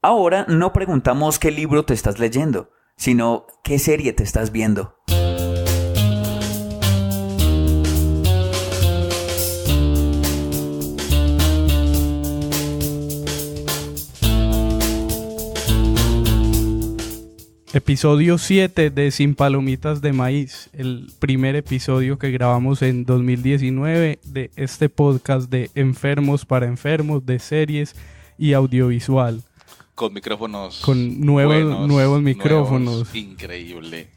Ahora no preguntamos qué libro te estás leyendo, sino qué serie te estás viendo. Episodio 7 de Sin Palomitas de Maíz, el primer episodio que grabamos en 2019 de este podcast de enfermos para enfermos, de series y audiovisual. Con micrófonos. Con nuevos micrófonos. Increíble.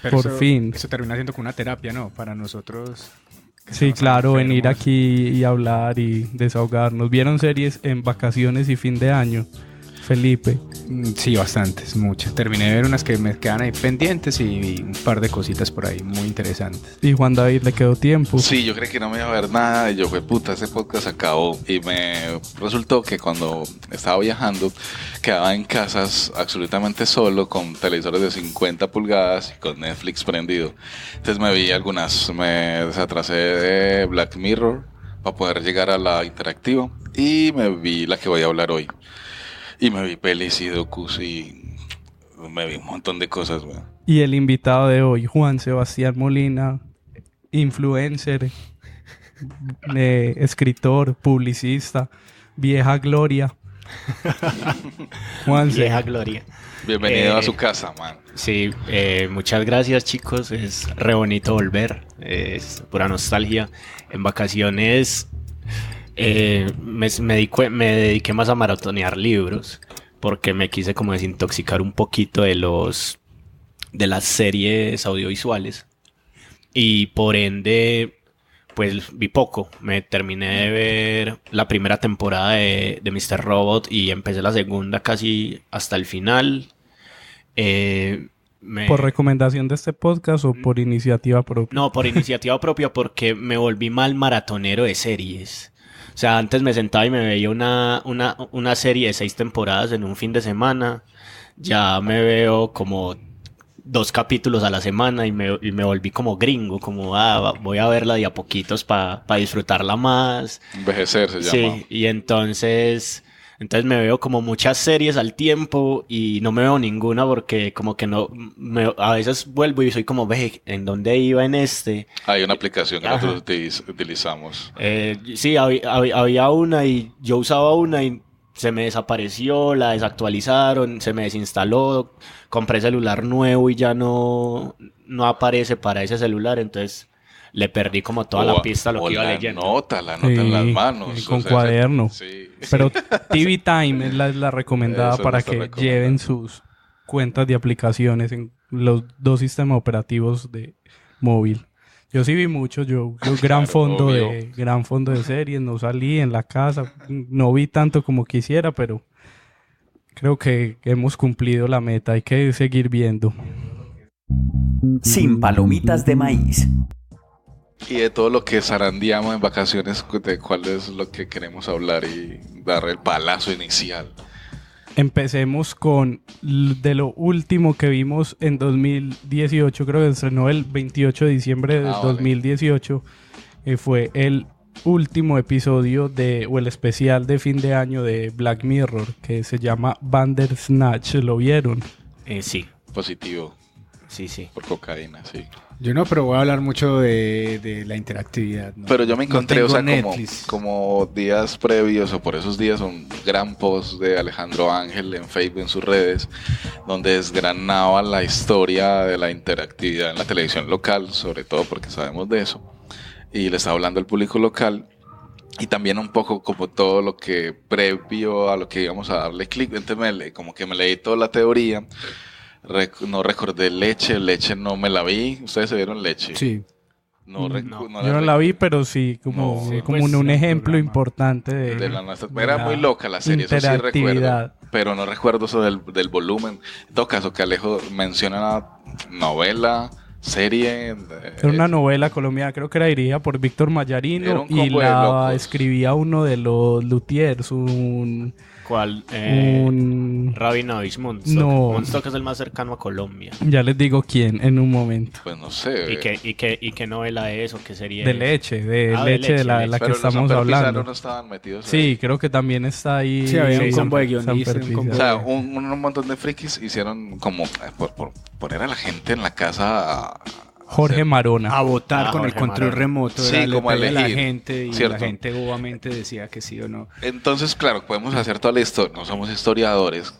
Pero por fin. Eso termina siendo como una terapia, ¿no? Para nosotros. Sí, claro, venir aquí y hablar y desahogarnos. ¿Vieron series en vacaciones y fin de año, Felipe? Sí, bastantes, muchas. Terminé de ver unas que me quedan ahí pendientes y un par de cositas por ahí muy interesantes. ¿Y Juan David le quedó tiempo? Sí, yo creí que no me iba a ver nada y yo fue puta, ese podcast acabó. Y me resultó que cuando estaba viajando quedaba en casas absolutamente solo con televisores de 50 pulgadas y con Netflix prendido. Entonces me vi algunas, me desatrasé de Black Mirror para poder llegar a la interactiva y me vi la que voy a hablar hoy. Y me vi pelis y docus y me vi un montón de cosas, güey. Y el invitado de hoy, Juan Sebastián Molina, influencer, escritor, publicista, vieja gloria. Juanse. Vieja gloria. Bienvenido a su casa, man. Sí, muchas gracias, chicos. Es re bonito volver. Es pura nostalgia. En vacaciones me dediqué más a maratonear libros porque me quise como desintoxicar un poquito de las series audiovisuales y por ende pues vi poco. Me terminé de ver la primera temporada de Mr. Robot y empecé la segunda casi hasta el final. ¿Por recomendación de este podcast o por iniciativa propia? No, por iniciativa propia porque me volví mal maratonero de series. O sea, antes me sentaba y me veía una serie de 6 temporadas en un fin de semana. Ya me veo como 2 capítulos a la semana y me volví como gringo, como voy a verla de a poquitos para disfrutarla más. Envejecer se llama. Sí, y entonces me veo como muchas series al tiempo y no me veo ninguna porque como que no, a veces vuelvo y soy como, ve, ¿en dónde iba en este? Hay una aplicación que nosotros utilizamos. Sí, había una y yo usaba una y se me desapareció, la desactualizaron, se me desinstaló, compré celular nuevo y ya no aparece para ese celular, entonces le perdí como toda la pista a lo que iba leyendo. La nota en las manos. Con cuaderno. Sí. Pero TV Time es la recomendada para que lleven sus cuentas de aplicaciones en los 2 sistemas operativos de móvil. Yo sí vi mucho, yo gran fondo de series, no salí en la casa, no vi tanto como quisiera, pero creo que hemos cumplido la meta, hay que seguir viendo. Sin Palomitas de Maíz. Y de todo lo que zarandeamos en vacaciones, de cuál es lo que queremos hablar y dar el palazo inicial. Empecemos con de lo último que vimos en 2018, creo que estrenó el 28 de diciembre de 2018. Fue el último episodio o el especial de fin de año de Black Mirror, que se llama Bandersnatch. ¿Lo vieron? Sí. Positivo. Sí. Por cocaína, sí. Yo no, pero voy a hablar mucho de la interactividad, ¿no? Pero yo me encontré, no como días previos o por esos días, un gran post de Alejandro Ángel en Facebook, en sus redes, donde desgranaba la historia de la interactividad en la televisión local, sobre todo porque sabemos de eso, y le estaba hablando al público local, y también un poco como todo lo que previo a lo que íbamos a darle clic. Entonces como que me leí toda la teoría. No recordé Leche no me la vi. ¿Ustedes se vieron Leche? Sí. No, yo no la vi, pero sí, como un ejemplo importante de era muy loca la serie, eso sí recuerdo. Pero no recuerdo eso del volumen. En todo caso, que Alejo menciona una novela, serie. Era una novela colombiana, creo que era dirigida por Víctor Mayarino y la escribía uno de los luthiers, ¿Cuál? Rabinovic, Monstock. No. Monstock es el más cercano a Colombia. Ya les digo quién en un momento. Pues no sé. ¿Y qué novela es eso? ¿Qué sería? De leche, de la Pero que los estamos Amper hablando. Pizarro no estaban metidos Sí, ahí. creo que también está ahí. Sí, había un San- combo de guionistas, Samper un combo O Pizarro. sea, un montón de frikis hicieron como por poner a la gente en la casa a Jorge hacer- Marona. A votar con el Jorge control Marón. remoto. Sí, le como a pedía a la elegir, gente y ¿cierto? la gente bobamente decía que sí o no. Entonces, claro, podemos hacer toda la historia, no somos historiadores.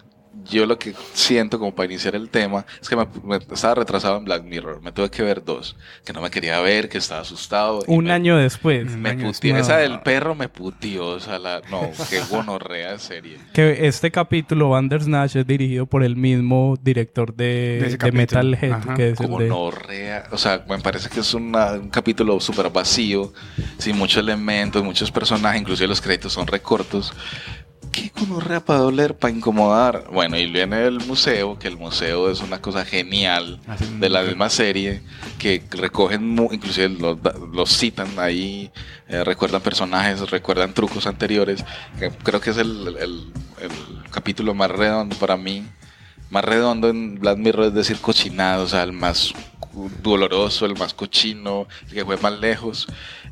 Yo lo que siento como para iniciar el tema es que me estaba retrasado en Black Mirror, me tuve que ver 2, que no me quería ver, que estaba asustado. y Un año después. me año puteó, después. esa del perro me puteó, o sea, no, qué gonorrea de serie. Que este capítulo, Bandersnatch, es dirigido por el mismo director De ese de capítulo. Metalhead, Ajá. que es el de... Gonorrea, o sea, me parece que es un capítulo súper vacío, sin muchos elementos, muchos personajes, inclusive los créditos son recortos. ¿Qué gonorrea para doler, para incomodar? Bueno, y viene el museo, que el museo es una cosa genial Hacen de la un- misma serie, que recogen, inclusive los citan ahí, recuerdan personajes, recuerdan trucos anteriores, que creo que es el capítulo más redondo para mí. Más redondo en Black Mirror es decir cochinado, o sea, el más doloroso, el más cochino, el que fue más lejos.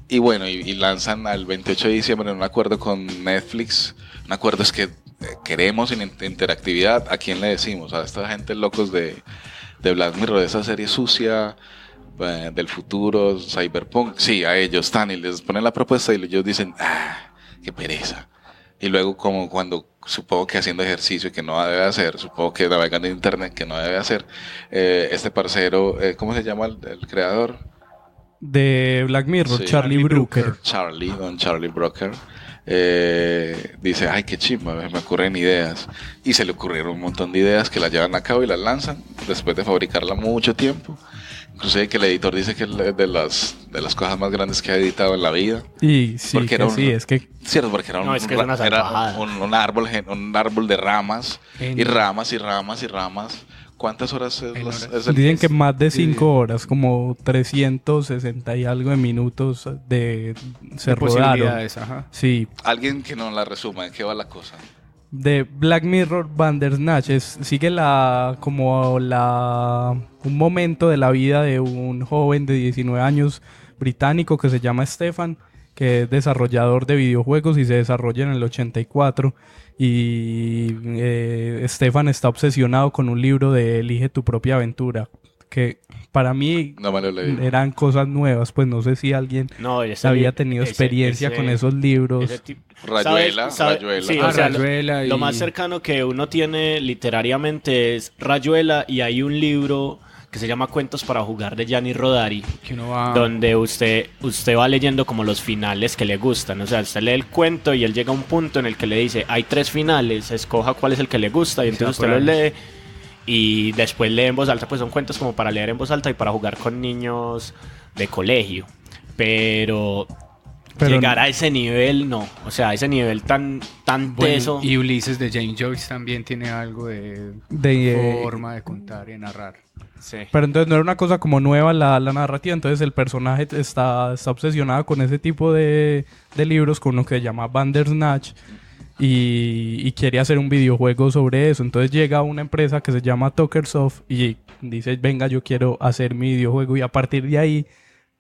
Y bueno, y lanzan al 28 de diciembre en un acuerdo con Netflix. Un acuerdo es que queremos interactividad. ¿A quién le decimos? A esta gente locos de Black Mirror, de esa serie sucia, del futuro, Cyberpunk. Sí, a ellos están y les ponen la propuesta y ellos dicen, qué pereza. Y luego como cuando supongo que haciendo ejercicio que no debe hacer, supongo que navegando en internet que no debe hacer, este parcero, ¿cómo se llama el creador? De Black Mirror, Sí. Charlie Brooker. Don Charlie Brooker, dice, ay, qué chimba, me ocurren ideas. Y se le ocurrieron un montón de ideas que las llevan a cabo y las lanzan después de fabricarla mucho tiempo. Inclusive que el editor dice que es de las cosas más grandes que ha editado en la vida. Y sí, Porque era sí, es que Cierto, porque era No, es que es una salvajada. un árbol de ramas, y ramas y ramas y ramas. ¿Cuántas horas es el dicen que más de 5 horas, como 360 y algo de minutos se De rodaron. posibilidades, ajá. Sí, Alguien que nos la resuma, ¿de qué va la cosa? de Black Mirror Bandersnatch sigue un momento de la vida de un joven de 19 años británico que se llama Stefan, que es desarrollador de videojuegos y se desarrolla en el 84. Y Stefan está obsesionado con un libro de Elige tu propia aventura, que para mí No me lo leí. eran cosas nuevas, pues no sé si alguien No, había tenido experiencia con esos libros. Rayuela. Sí, Ah, o sea, Rayuela lo y- más cercano que uno tiene literariamente es Rayuela, y hay un libro que se llama Cuentos para jugar de Gianni Rodari, Que uno va... donde usted va leyendo como los finales que le gustan. O sea, usted lee el cuento y él llega a un punto en el que le dice, hay 3 finales, escoja cuál es el que le gusta, y Se va entonces usted por los ahí. lee y después lee en voz alta. Pues son cuentos como para leer en voz alta y para jugar con niños de colegio. Pero llegar a ese nivel, no. O sea, a ese nivel tan Bueno, teso. y Ulises de James Joyce también tiene algo de forma de contar y narrar. Sí. Pero entonces no era una cosa como nueva la narrativa, entonces el personaje está obsesionado con ese tipo de libros, con lo que se llama Bandersnatch, y quiere hacer un videojuego sobre eso. Entonces llega a una empresa que se llama Talkersoft y dice, venga, yo quiero hacer mi videojuego, y a partir de ahí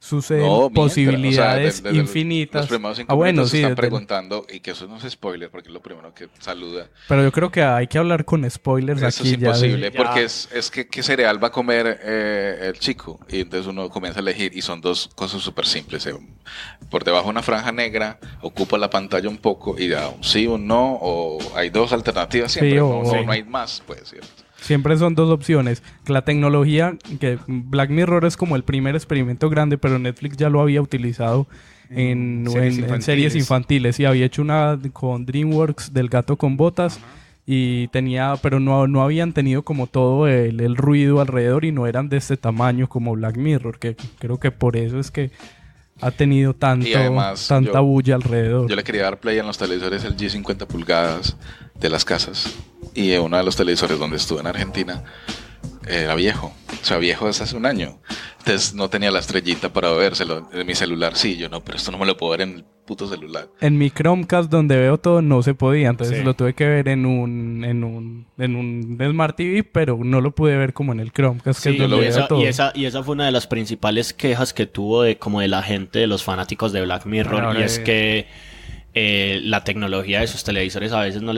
suceden posibilidades infinitas. Los primeros 5 bueno, minutos sí, están desde- preguntando, y que eso no es spoiler, porque es lo primero que saluda. pero yo creo que hay que hablar con spoilers Eso aquí es ya. imposible, Ya. porque es que qué cereal va a comer el chico, y entonces uno comienza a elegir, y son 2 cosas súper simples. Por debajo una franja negra, ocupa la pantalla un poco y da un sí, un no, o hay 2 alternativas siempre, Sí, no hay más, pues, ¿cierto? Siempre son 2 opciones. Que la tecnología, que Black Mirror es como el primer experimento grande, pero Netflix ya lo había utilizado en series infantiles. Y había hecho una con DreamWorks del gato con botas. Y pero no habían tenido como todo el ruido alrededor, y no eran de este tamaño como Black Mirror, que creo que por eso es que ha tenido Y además, tanta bulla alrededor. Yo le quería dar play en los televisores LG 50 pulgadas de las casas, y uno de los televisores donde estuve en Argentina era viejo, o sea, viejo desde hace un año. Entonces no tenía la estrellita para vérselo. En mi celular sí, yo no, pero esto no me lo puedo ver en el puto celular. En mi Chromecast donde veo todo no se podía, entonces lo tuve que ver en un Smart TV, pero no lo pude ver como en el Chromecast, que es donde veo todo. Y esa fue una de las principales quejas que tuvo de la gente, de los fanáticos de Black Mirror, y es que la tecnología de sus televisores a veces no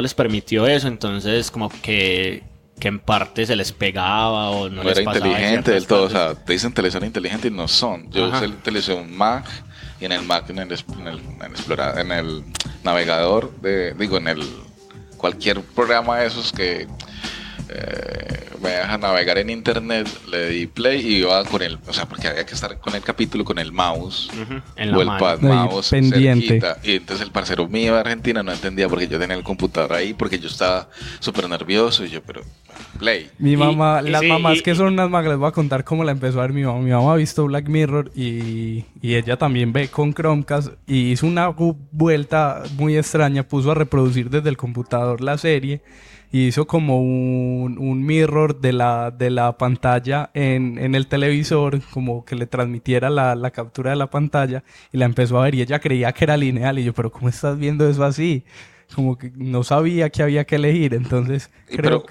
les permitió eso, entonces como que en parte se les pegaba o no les era pasaba inteligente del todo, o sea, te dicen televisor inteligente y no son. Yo usé el televisor un Mac, y en el Mac, en el navegador, en el cualquier programa de esos que me deja navegar en internet, le di play y iba con el, o sea, porque había que estar con el capítulo con el mouse o el pad mouse pendiente. Cerquita. Y entonces el parcero mío de Argentina no entendía porque yo tenía el computador ahí, porque yo estaba súper nervioso y yo, pero play. Mi mamá, las mamás que son unas magas, les voy a contar cómo la empezó a ver mi mamá. Mi mamá ha visto Black Mirror y ella también ve con Chromecast y hizo una vuelta muy extraña, puso a reproducir desde el computador la serie y hizo como un mirror de la pantalla en el televisor, como que le transmitiera la captura de la pantalla, y la empezó a ver y ella creía que era lineal y yo, pero ¿cómo estás viendo eso así? Como que no sabía que había que elegir, entonces creo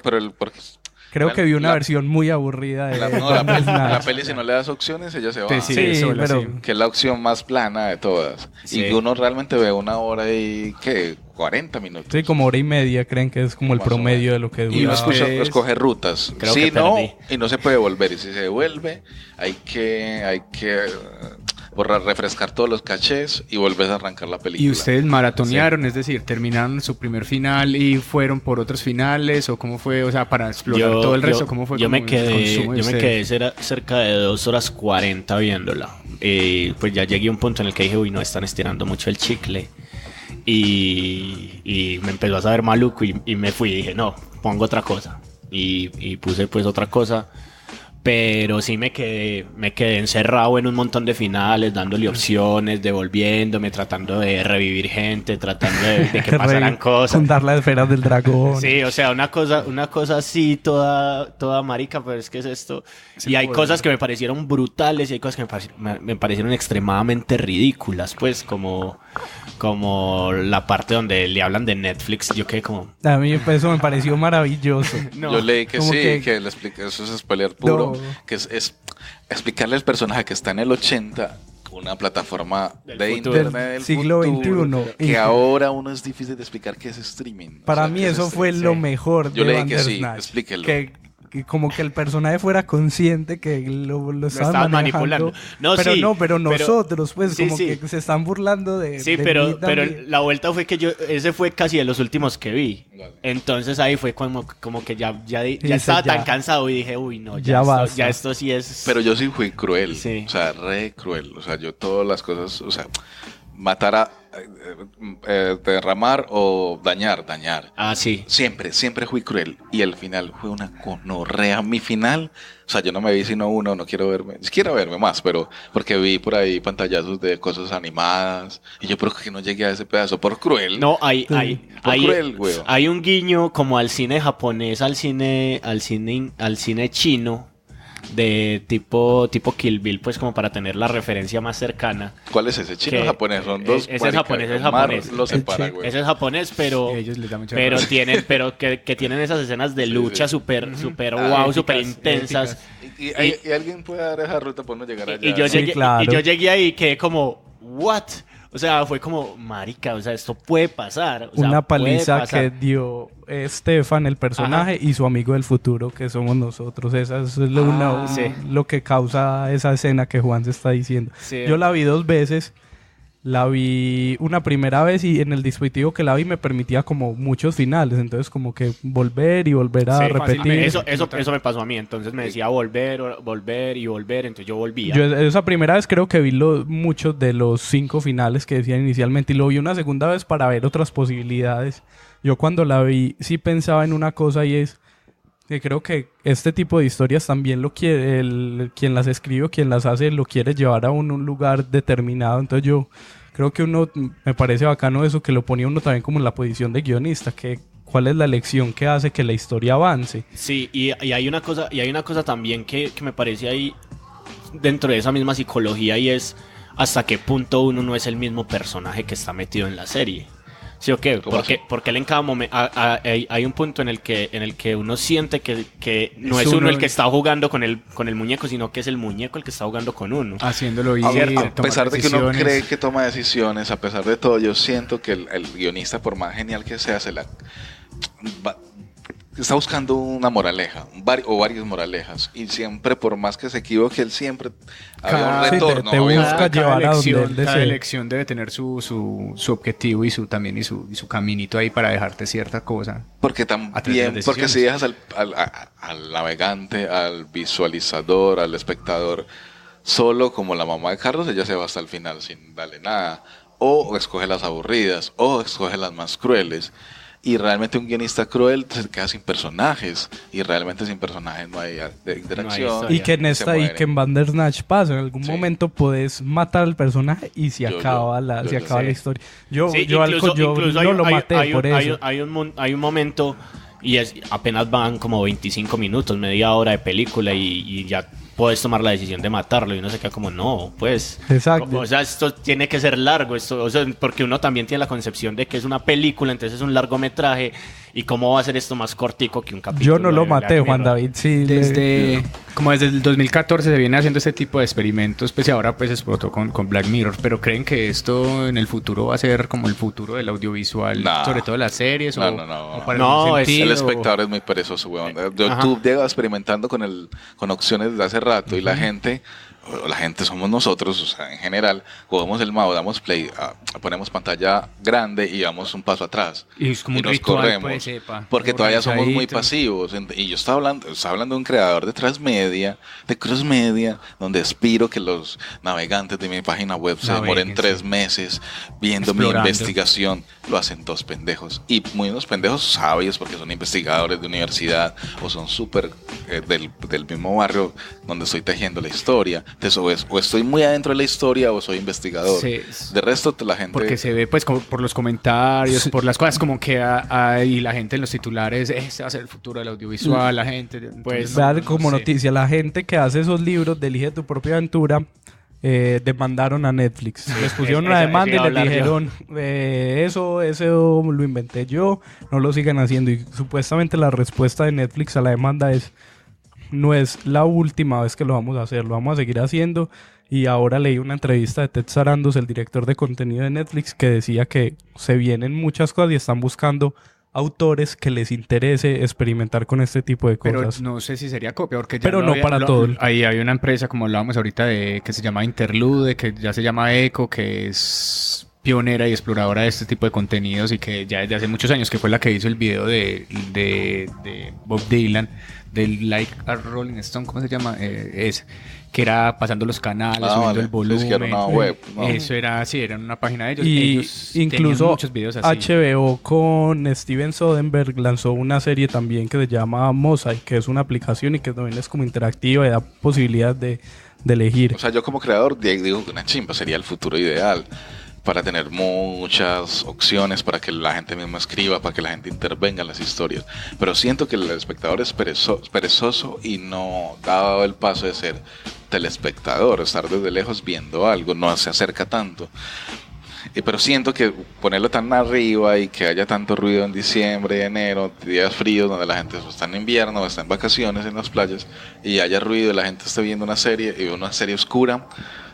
que vi una versión muy aburrida de la peli, si no le das opciones, ella se va. Sí, pero que es la opción más plana de todas. Sí. Y uno realmente ve 1 hora y, ¿qué? 40 minutos. Sí, como 1 hora y media, creen que es como el promedio de lo que dura. Y uno escoge rutas. Sí, no, y no se puede volver. Y si se devuelve, hay que refrescar todos los cachés y volver a arrancar la película. ¿Y ustedes maratonearon? Es decir, ¿terminaron su primer final y fueron por otros finales? ¿O cómo fue? O sea, para explorar todo el resto, ¿cómo fue? Yo me quedé cerca de 2 horas 40 viéndola. Pues ya llegué a un punto en el que dije, uy, no, están estirando mucho el chicle. Y me empezó a saber maluco y me fui y dije, no, pongo otra cosa. Y puse pues otra cosa. Pero sí me quedé encerrado en un montón de finales, dándole opciones, devolviéndome, tratando de revivir gente, tratando de que pasaran cosas. Juntar las esferas del dragón. Sí, o sea, una cosa así, toda marica, pero es que es esto. Sí, y hay cosas que me parecieron brutales y hay cosas que me parecieron extremadamente ridículas, pues, como la parte donde le hablan de Netflix. Yo quedé como... A mí eso me pareció maravilloso. No, yo leí que sí, que le expliqué, eso es spoiler puro. Que es explicarle al personaje que está en el 80, una plataforma de internet del siglo XXI, que ahora uno es difícil de explicar qué es streaming. Para mí eso fue lo mejor de Bandersnatch. Yo leí que sí, explíquelo. Que como que el personaje fuera consciente que lo estaban manipulando. Pero nosotros, pues, sí, como que se están burlando de... Sí, pero la vuelta fue que ese fue casi de los últimos que vi. Vale. Entonces ahí fue como que ya estaba tan cansado y dije, uy, no, ya esto sí es... Pero yo sí fui cruel, o sea, re cruel. O sea, yo todas las cosas, o sea, matar derramar o dañar. Ah, sí. Siempre fui cruel. Y el final fue una gonorrea. Mi final, o sea, yo no me vi sino uno, no quiero verme más, pero porque vi por ahí pantallazos de cosas animadas. Y yo creo que no llegué a ese pedazo por cruel. No, hay un guiño como al cine japonés, al cine chino. De tipo Kill Bill, pues como para tener la referencia más cercana. ¿Cuál es ese? ¿Chino o japonés? Son dos. Ese es japonés. Lo separa, güey. Ese es japonés, pero que tienen esas escenas de lucha súper wow, súper intensas. Y alguien puede dar esa ruta para no llegar allá. Y yo llegué ahí y quedé como, ¿what? O sea, fue como, marica, o sea, esto puede pasar. Una paliza que dio Stefan, el personaje, y su amigo del futuro, que somos nosotros. Esa es lo que causa esa escena que Juan se está diciendo. Sí. Yo la vi 2 veces. La vi una primera vez y en el dispositivo que la vi me permitía como muchos finales, entonces como que volver a repetir. Eso me pasó a mí, entonces me decía volver, entonces yo volvía. Yo esa primera vez creo que vi muchos de los 5 finales que decían inicialmente y lo vi una segunda vez para ver otras posibilidades. Yo cuando la vi sí pensaba en una cosa y es que creo que este tipo de historias también lo quiere, quien las escribe o quien las hace lo quiere llevar a un lugar determinado. Entonces yo creo que me parece bacano eso, que lo ponía uno también como en la posición de guionista, que cuál es la lección que hace que la historia avance. Sí, y hay una cosa también que me parece ahí dentro de esa misma psicología y es hasta qué punto uno no es el mismo personaje que está metido en la serie. ¿Sí o qué? Porque él en cada momento hay un punto en el que uno siente que no es uno el que está jugando con el muñeco, sino que es el muñeco el que está jugando con uno. Haciéndolo ir, a pesar de que uno cree que toma decisiones, a pesar de todo, yo siento que el guionista, por más genial que sea, está buscando una moraleja, o varias moralejas, y siempre, por más que se equivoque, él siempre había un retorno. Te busca llevar a donde él desea. Cada elección debe tener su objetivo y su caminito ahí para dejarte cierta cosa. Porque también, porque si dejas al navegante, al visualizador, al espectador, solo como la mamá de Carlos, ella se va hasta el final sin darle nada, o escoge las aburridas, o escoge las más crueles. Y realmente un guionista cruel se queda sin personajes, y realmente sin personajes no hay interacción. Y que en Bandersnatch pasa, en algún momento puedes matar al personaje y se acaba la historia. Yo no lo maté por eso. Hay un momento, y apenas van como 25 minutos, media hora de película, y ya puedes tomar la decisión de matarlo, y uno se queda como, no, pues. Exacto. O sea, esto tiene que ser largo, porque uno también tiene la concepción de que es una película, entonces es un largometraje, y cómo va a ser esto más cortico que un capítulo. Yo no lo maté, Juan David, sí. Como desde el 2014 se viene haciendo este tipo de experimentos, pues y ahora pues explotó con Black Mirror, pero ¿creen que esto en el futuro va a ser como el futuro del audiovisual, sobre todo las series? No, el espectador es muy perezoso, weón. Tú llegas experimentando con opciones desde hace rato, y la gente somos nosotros, o sea, en general, cogemos el mouse, damos play, ponemos pantalla grande y damos un paso atrás. Y es como y un nos ritual, corremos, pues, porque todavía somos muy pasivos. Y yo estaba hablando de un creador de Transmedia, de Cross Media, donde aspiro que los navegantes de mi página web se demoren 3 meses viendo mi investigación. Lo hacen 2 pendejos, y unos pendejos sabios porque son investigadores de universidad o son súper del mismo barrio donde estoy tejiendo la historia. Entonces, o estoy muy adentro de la historia o soy investigador. Sí. De resto, la gente... Porque se ve pues como por los comentarios, por las cosas como que y la gente en los titulares, ese va a ser el futuro del audiovisual, la gente... Pues dar como noticia, la gente que hace esos libros de Elige tu propia aventura, demandaron a Netflix. Les pusieron una demanda y les dijeron, eso lo inventé yo, no lo sigan haciendo. Y supuestamente la respuesta de Netflix a la demanda es: no es la última vez que lo vamos a hacer, lo vamos a seguir haciendo. Y ahora leí una entrevista de Ted Sarandos, el director de contenido de Netflix, que decía que se vienen muchas cosas y están buscando autores que les interese experimentar con este tipo de cosas. Pero no sé si sería copia, porque ya pero no para todo. Ahí hay una empresa, como hablábamos ahorita, que se llama Interlude, que ya se llama Echo, que es pionera y exploradora de este tipo de contenidos, y que ya desde hace muchos años, que fue la que hizo el video de Bob Dylan, del Like a Rolling Stone, ¿cómo se llama? Que era pasando los canales, subiendo el volumen. Una web, ¿no? Eso era una página de ellos. Y ellos incluso muchos videos así. HBO con Steven Soderbergh lanzó una serie también que se llama Mosaic, que es una aplicación y que también es como interactiva y da posibilidad de elegir. O sea, yo como creador digo que una chimba sería el futuro ideal, para tener muchas opciones, para que la gente misma escriba, para que la gente intervenga en las historias. Pero siento que el espectador es perezoso y no da el paso de ser telespectador, estar desde lejos viendo algo, no se acerca tanto. Pero siento que ponerlo tan arriba y que haya tanto ruido en diciembre, enero, días fríos donde la gente está en invierno o está en vacaciones en las playas, y haya ruido y la gente esté viendo una serie oscura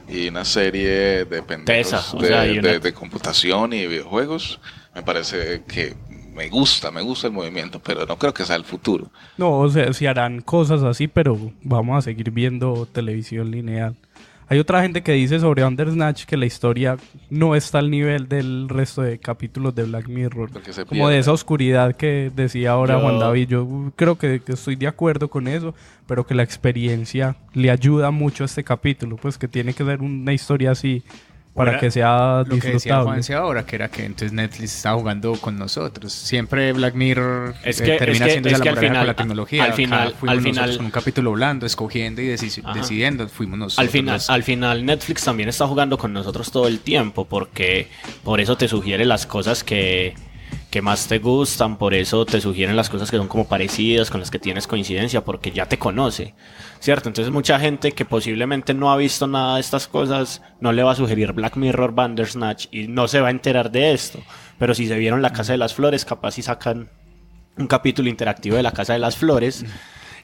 y una serie de pendejos de computación y videojuegos, me parece que me gusta el movimiento, pero no creo que sea el futuro. No, o sea, se harán cosas así, pero vamos a seguir viendo televisión lineal. Hay otra gente que dice sobre Bandersnatch que la historia no está al nivel del resto de capítulos de Black Mirror. Como de esa oscuridad que decía ahora Juan David. Yo creo que estoy de acuerdo con eso, pero que la experiencia le ayuda mucho a este capítulo, pues que tiene que ser una historia así para que sea disfrutable. Lo que decía Juanse ahora, que era que entonces Netflix está jugando con nosotros. Siempre Black Mirror termina siendo la moraleja con la tecnología. Al final con un capítulo blando, escogiendo y decidiendo, fuimos nosotros. Al final Netflix también está jugando con nosotros todo el tiempo, porque por eso te sugiere las cosas que que más te gustan, por eso te sugieren las cosas que son como parecidas, con las que tienes coincidencia, porque ya te conoce, ¿cierto? Entonces mucha gente que posiblemente no ha visto nada de estas cosas, no le va a sugerir Black Mirror, Bandersnatch, y no se va a enterar de esto. Pero si se vieron La Casa de las Flores, capaz si sacan un capítulo interactivo de La Casa de las Flores,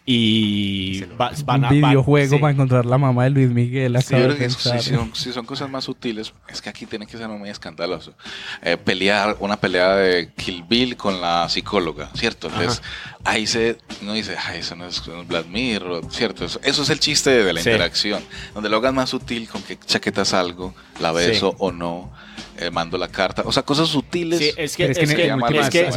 y van a un videojuego para encontrar la mamá de Luis Miguel. Sí, si son cosas más sutiles, es que aquí tiene que ser muy escandaloso. Una pelea de Kill Bill con la psicóloga, ¿cierto? Entonces ahí uno dice, eso no es Black Mirror, ¿cierto? Eso es el chiste de la interacción, donde lo hagan más sutil, con qué chaqueta salgo, la beso o no, mando la carta, o sea, cosas sutiles. Sí, así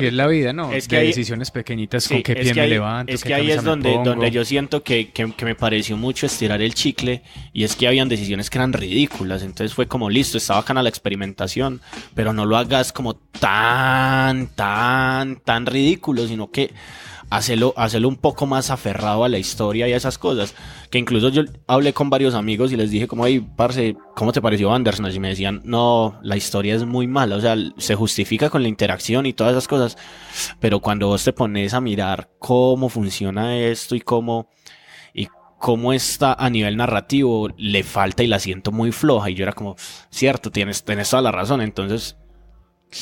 es la vida, ¿no? Es que decisiones pequeñitas, con qué pie me levanto, es que ahí es donde yo siento que me pareció mucho estirar el chicle, y es que habían decisiones que eran ridículas. Entonces fue como, listo, está bacana la experimentación, pero no lo hagas como tan ridículo, sino que hacerlo un poco más aferrado a la historia y a esas cosas. Que incluso yo hablé con varios amigos y les dije como, hey, parce, ¿cómo te pareció Bandersnatch? Y me decían, no, la historia es muy mala, o sea, se justifica con la interacción y todas esas cosas, pero cuando vos te pones a mirar cómo funciona esto y cómo está a nivel narrativo, le falta y la siento muy floja. Y yo era como, cierto, tienes toda la razón. Entonces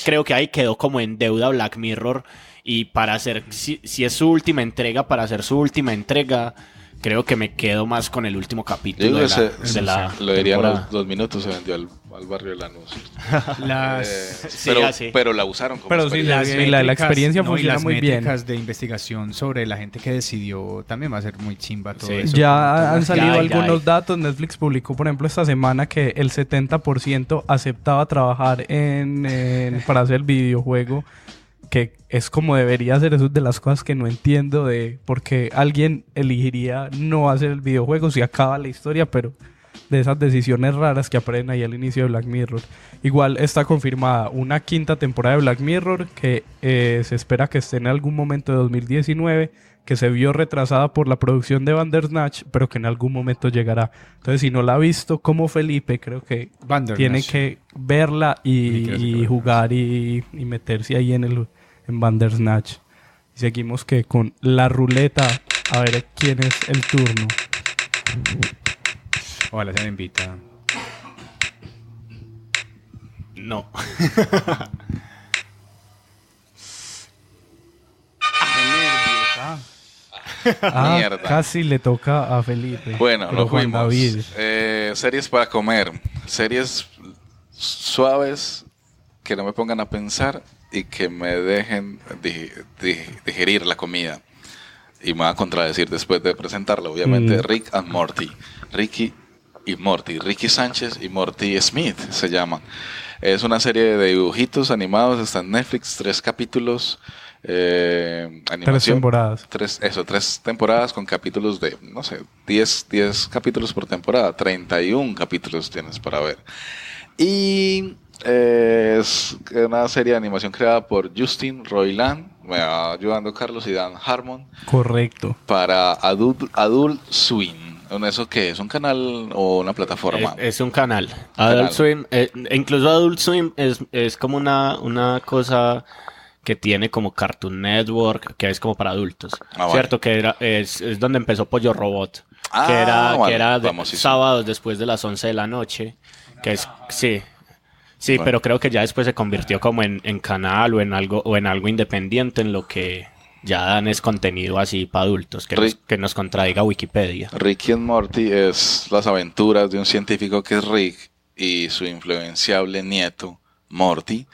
creo que ahí quedó como en deuda Black Mirror, y para hacer, si es su última entrega, para hacer su última entrega, creo que me quedo más con el último capítulo de la lo dirían los 2 minutos, se vendió al barrio de Lanús. Pero la usaron como pero experiencia. La experiencia funciona muy bien. Las métricas de investigación sobre la gente que decidió también va a ser muy chimba todo eso. Ya han salido algunos datos. Netflix publicó, por ejemplo, esta semana que el 70% aceptaba trabajar para hacer el videojuego, que es como debería ser. Eso es de las cosas que no entiendo de por qué alguien elegiría no hacer el videojuego si acaba la historia, pero de esas decisiones raras que aparecen ahí al inicio de Black Mirror. Igual está confirmada una 5ª temporada de Black Mirror que se espera que esté en algún momento de 2019, que se vio retrasada por la producción de Bandersnatch, pero que en algún momento llegará. Entonces, si no la ha visto como Felipe, creo que tiene que verla y jugar y meterse ahí en Bandersnatch. Y seguimos con la ruleta, a ver quién es el turno. Ojalá se me invita. No. Mierda. Casi le toca a Felipe. Bueno, lo fuimos. Series para comer. Series suaves que no me pongan a pensar y que me dejen digerir la comida. Y me va a contradecir después de presentarla, obviamente. Rick and Morty. Ricky y Morty. Ricky Sánchez y Morty Smith se llaman. Es una serie de dibujitos animados. Está en Netflix. 3 capítulos. Animación. 3 temporadas. 3 temporadas con capítulos de, no sé, 10 capítulos por temporada. 31 capítulos tienes para ver. Y es una serie de animación creada por Justin Roiland. Me va ayudando Carlos y Dan Harmon. Correcto. Para Adult Swim. ¿Eso qué es? ¿Un canal o una plataforma? Es un canal. Adult Swim. Incluso Adult Swim es como una cosa que tiene como Cartoon Network, que es como para adultos. ¿Cierto? Bueno. Que es donde empezó Pollo Robot. Que era sábados después de las 11 de la noche. Que es, sí, bueno. Pero creo que ya después se convirtió como en canal o en algo independiente, en lo que ya dan es contenido así para adultos, que nos contradiga Wikipedia. Rick and Morty es las aventuras de un científico que es Rick y su influenciable nieto Morty,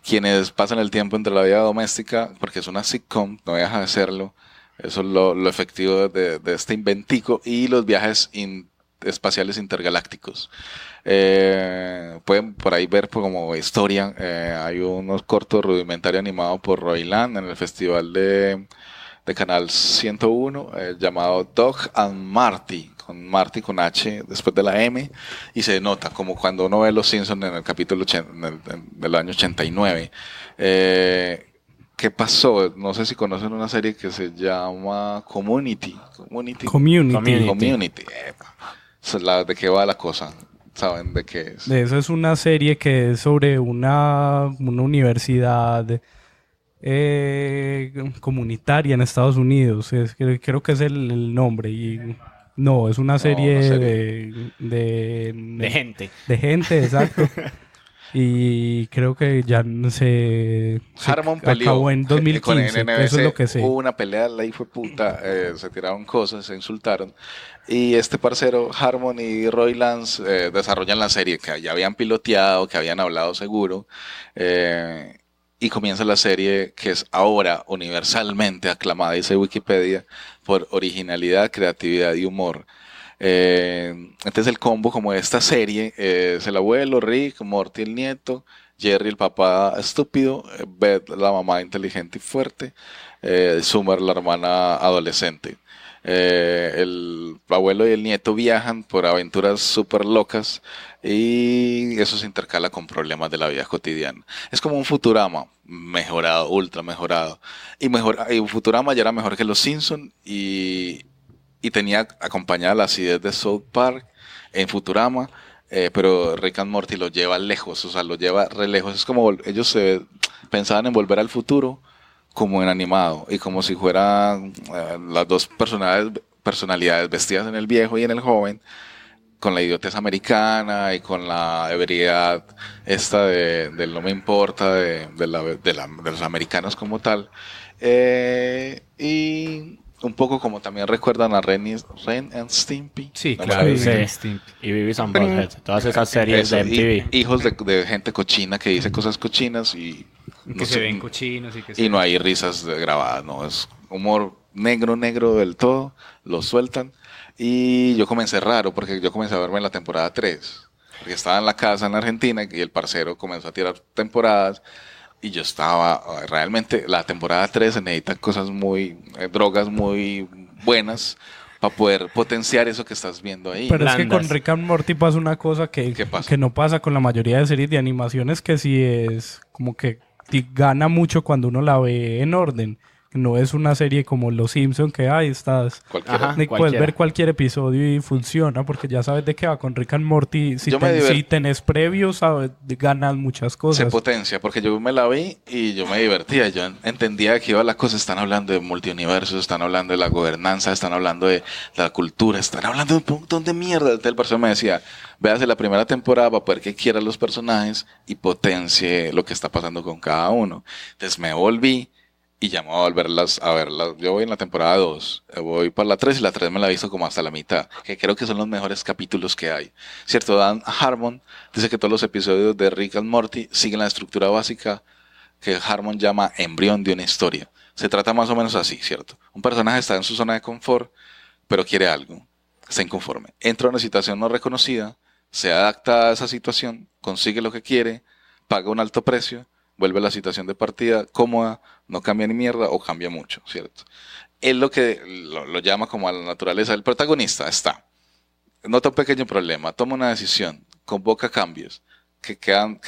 quienes pasan el tiempo entre la vida doméstica, porque es una sitcom, no deja de serlo. Eso es lo efectivo de este inventico, y los viajes espaciales intergalácticos. Pueden por ahí ver como historia. Hay unos cortos rudimentarios animados por Roiland en el festival de Canal 101 llamado Doug and Marty, con Marty con H después de la M, y se nota como cuando uno ve Los Simpsons en el capítulo del año 89. ¿Qué pasó? No sé si conocen una serie que se llama Community. ¿De qué va la cosa? ¿Saben de qué es? Eso es una serie que es sobre una universidad comunitaria en Estados Unidos. Creo que es el nombre. Y no, es una serie, de gente. De gente, exacto. Y creo que ya se acabó en 2015. Eso es lo que sé. Hubo una pelea, la hijo de puta, se tiraron cosas, se insultaron. Y este parcero, Harmon y Roy Lance, desarrollan la serie que ya habían piloteado, que habían hablado seguro. Y comienza la serie que es ahora universalmente aclamada, dice Wikipedia, por originalidad, creatividad y humor. Entonces el combo como de esta serie es el abuelo, Rick, Morty el nieto, Jerry el papá estúpido, Beth la mamá inteligente y fuerte, Summer la hermana adolescente. El abuelo y el nieto viajan por aventuras súper locas y eso se intercala con problemas de la vida cotidiana. Es como un Futurama mejorado, ultra mejorado. Y Futurama ya era mejor que Los Simpsons y tenía acompañada la acidez de South Park en Futurama, pero Rick and Morty lo lleva lejos, o sea, lo lleva re lejos. Es como ellos pensaban en volver al futuro como en animado y como si fueran las dos personalidades vestidas en el viejo y en el joven, con la idiotez americana y con la ebriedad esta del no me importa de los americanos como tal. Y un poco como también recuerdan a Ren and Stimpy. Sí, ¿no? claro. Sí. Y Beavis and Butthead. Todas esas series de MTV. Hijos de gente cochina que dice cosas cochinas y que se ven cochinos y no hay risas grabadas, no, es humor negro del todo, lo sueltan. Y yo comencé raro porque yo comencé a verme en la temporada 3, porque estaba en la casa en Argentina y el parcero comenzó a tirar temporadas. Y yo estaba, realmente, la temporada 3 se necesitan cosas drogas muy buenas para poder potenciar eso que estás viendo ahí. Pero es que con Rick and Morty pasa una cosa que no pasa con la mayoría de series de animaciones, que sí es como que gana mucho cuando uno la ve en orden. No es una serie como Los Simpsons que estás... puedes ver cualquier episodio y funciona porque ya sabes de qué va. Con Rick and Morty, si tenés previos, ganas muchas cosas. Se potencia, porque yo me la vi y yo me divertía. Yo entendía que iba la cosa. Están hablando de multiuniversos, están hablando de la gobernanza, están hablando de la cultura, están hablando de un montón de mierda. Entonces el personaje me decía, véase la primera temporada para poder que quiera los personajes y potencie lo que está pasando con cada uno. Entonces me volví y ya me voy a volverlas a verlas. Yo voy en la temporada 2, voy para la 3 y la 3 me la he visto como hasta la mitad, que creo que son los mejores capítulos que hay. Cierto, Dan Harmon dice que todos los episodios de Rick and Morty siguen la estructura básica que Harmon llama embrión de una historia. Se trata más o menos así, ¿cierto? Un personaje está en su zona de confort, pero quiere algo, está inconforme. Entra a una situación no reconocida, se adapta a esa situación, consigue lo que quiere, paga un alto precio, vuelve a la situación de partida cómoda, no cambia ni mierda o cambia mucho, ¿cierto? Él lo llama como a la naturaleza del protagonista, nota un pequeño problema, toma una decisión, convoca cambios que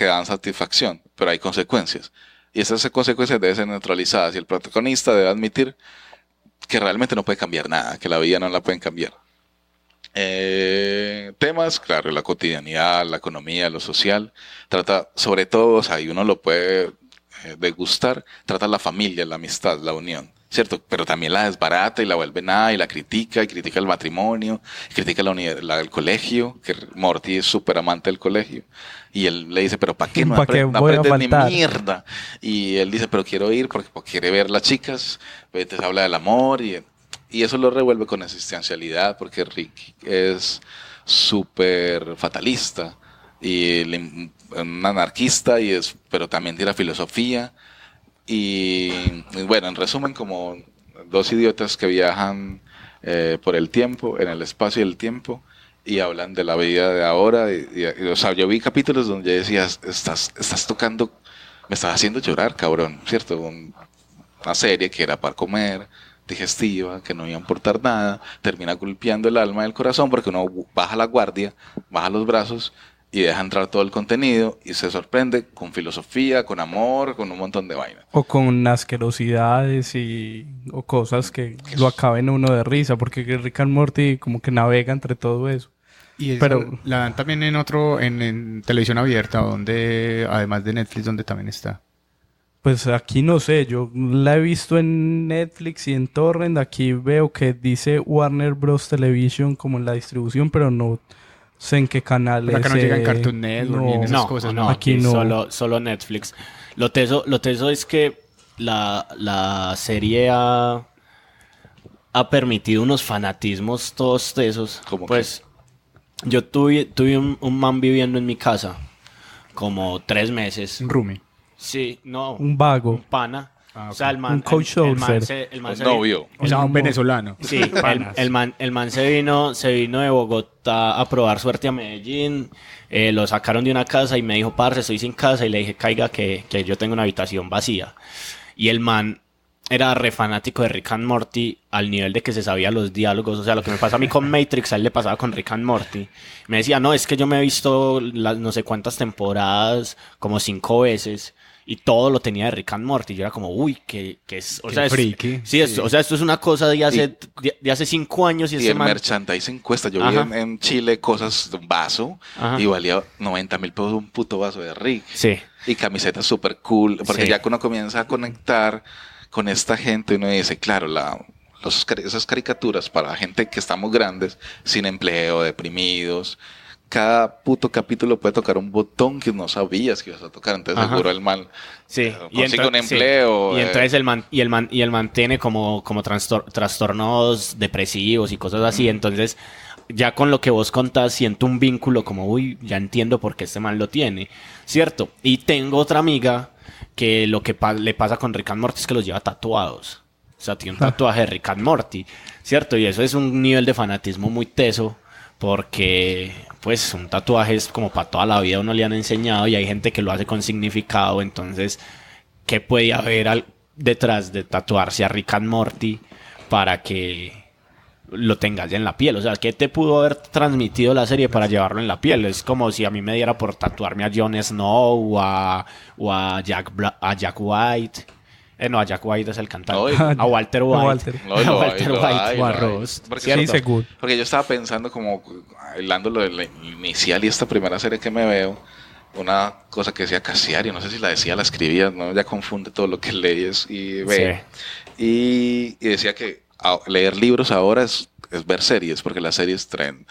dan satisfacción, pero hay consecuencias. Y esas consecuencias deben ser neutralizadas y el protagonista debe admitir que realmente no puede cambiar nada, que la vida no la pueden cambiar. Temas, claro, la cotidianidad, la economía, lo social, trata sobre todo, o sea, y uno lo puede degustar, trata la familia, la amistad, la unión, ¿cierto? Pero también la desbarata y la vuelve nada y la critica, y critica el matrimonio, y critica el colegio, que Morty es súper amante del colegio, y él le dice, pero ¿para qué no aprendes ni mierda? Y él dice, pero quiero ir porque quiere ver las chicas, entonces habla del amor y eso lo revuelve con existencialidad porque Rick es súper fatalista y un anarquista pero también tira filosofía y bueno, en resumen, como dos idiotas que viajan por el tiempo, en el espacio y el tiempo y hablan de la vida de ahora o sea, yo vi capítulos donde decía, estás tocando, me estás haciendo llorar, cabrón, ¿cierto? Una serie que era para comer, digestiva, que no iba a importar nada, termina golpeando el alma y el corazón porque uno baja la guardia, baja los brazos y deja entrar todo el contenido y se sorprende con filosofía, con amor, con un montón de vainas. O con asquerosidades o cosas que lo acaben uno de risa, porque Rick and Morty como que navega entre todo eso. Y pero la dan también en televisión abierta, donde además de Netflix, donde también está. Pues aquí no sé, yo la he visto en Netflix y en Torrent. Aquí veo que dice Warner Bros. Television como en la distribución, pero no sé en qué canales. Pero acá no llega en Cartoon Network ni en esas cosas. No, aquí no. Solo Netflix. Lo teso es que la serie ha permitido unos fanatismos todos tesos. ¿Cómo pues yo tuve un man viviendo en mi casa como 3 meses. Un roomie. Sí, no. Un vago. Un pana. Ah, O sea, el man... Un coach surfer. Un novio. O sea, un venezolano. Sí, el man se vino de Bogotá a probar suerte a Medellín. Lo sacaron de una casa y me dijo, parce, estoy sin casa. Y le dije, caiga, que yo tengo una habitación vacía. Y el man era re fanático de Rick and Morty al nivel de que se sabía los diálogos. O sea, lo que me pasa a mí con Matrix, a él le pasaba con Rick and Morty. Me decía, no, es que yo me he visto las no sé cuántas temporadas, como 5 veces. Y todo lo tenía de Rick and Morty. Yo era como, uy, que es... O sea, friki. Sí, o sea, esto es una cosa de hace 5 años. Y el merchandising cuesta. Yo vi en Chile cosas de un vaso. Ajá. Y valía 90,000 pesos un puto vaso de Rick. Sí. Y camisetas súper cool. Porque ya que uno comienza a conectar con esta gente, uno dice, claro, esas caricaturas para gente que estamos grandes, sin empleo, deprimidos... Cada puto capítulo puede tocar un botón que no sabías que ibas a tocar. Entonces seguro el man consigue un empleo. Sí. Y entonces el man tiene como trastornos depresivos y cosas así. Entonces ya con lo que vos contás siento un vínculo como, uy, ya entiendo por qué este man lo tiene. ¿Cierto? Y tengo otra amiga que lo que le pasa con Rick and Morty es que los lleva tatuados. O sea, tiene un tatuaje de Rick and Morty. ¿Cierto? Y eso es un nivel de fanatismo muy teso. Porque, pues, un tatuaje es como para toda la vida, uno le han enseñado y hay gente que lo hace con significado. Entonces, ¿qué puede haber detrás de tatuarse a Rick and Morty para que lo tengas ya en la piel? O sea, ¿qué te pudo haber transmitido la serie para llevarlo en la piel? Es como si a mí me diera por tatuarme a Jon Snow o a Jack White. No, a Jack White es el cantante. A Walter White. A Walter White. O a Ross. Sí, seguro. Porque yo estaba pensando como, hablando lo de la inicial y esta primera serie que me veo, una cosa que decía Cassiari, no sé si la decía, la escribía, ¿no? Ya confunde todo lo que lees y ve. Sí. Y decía que leer libros ahora es ver series, porque las series traen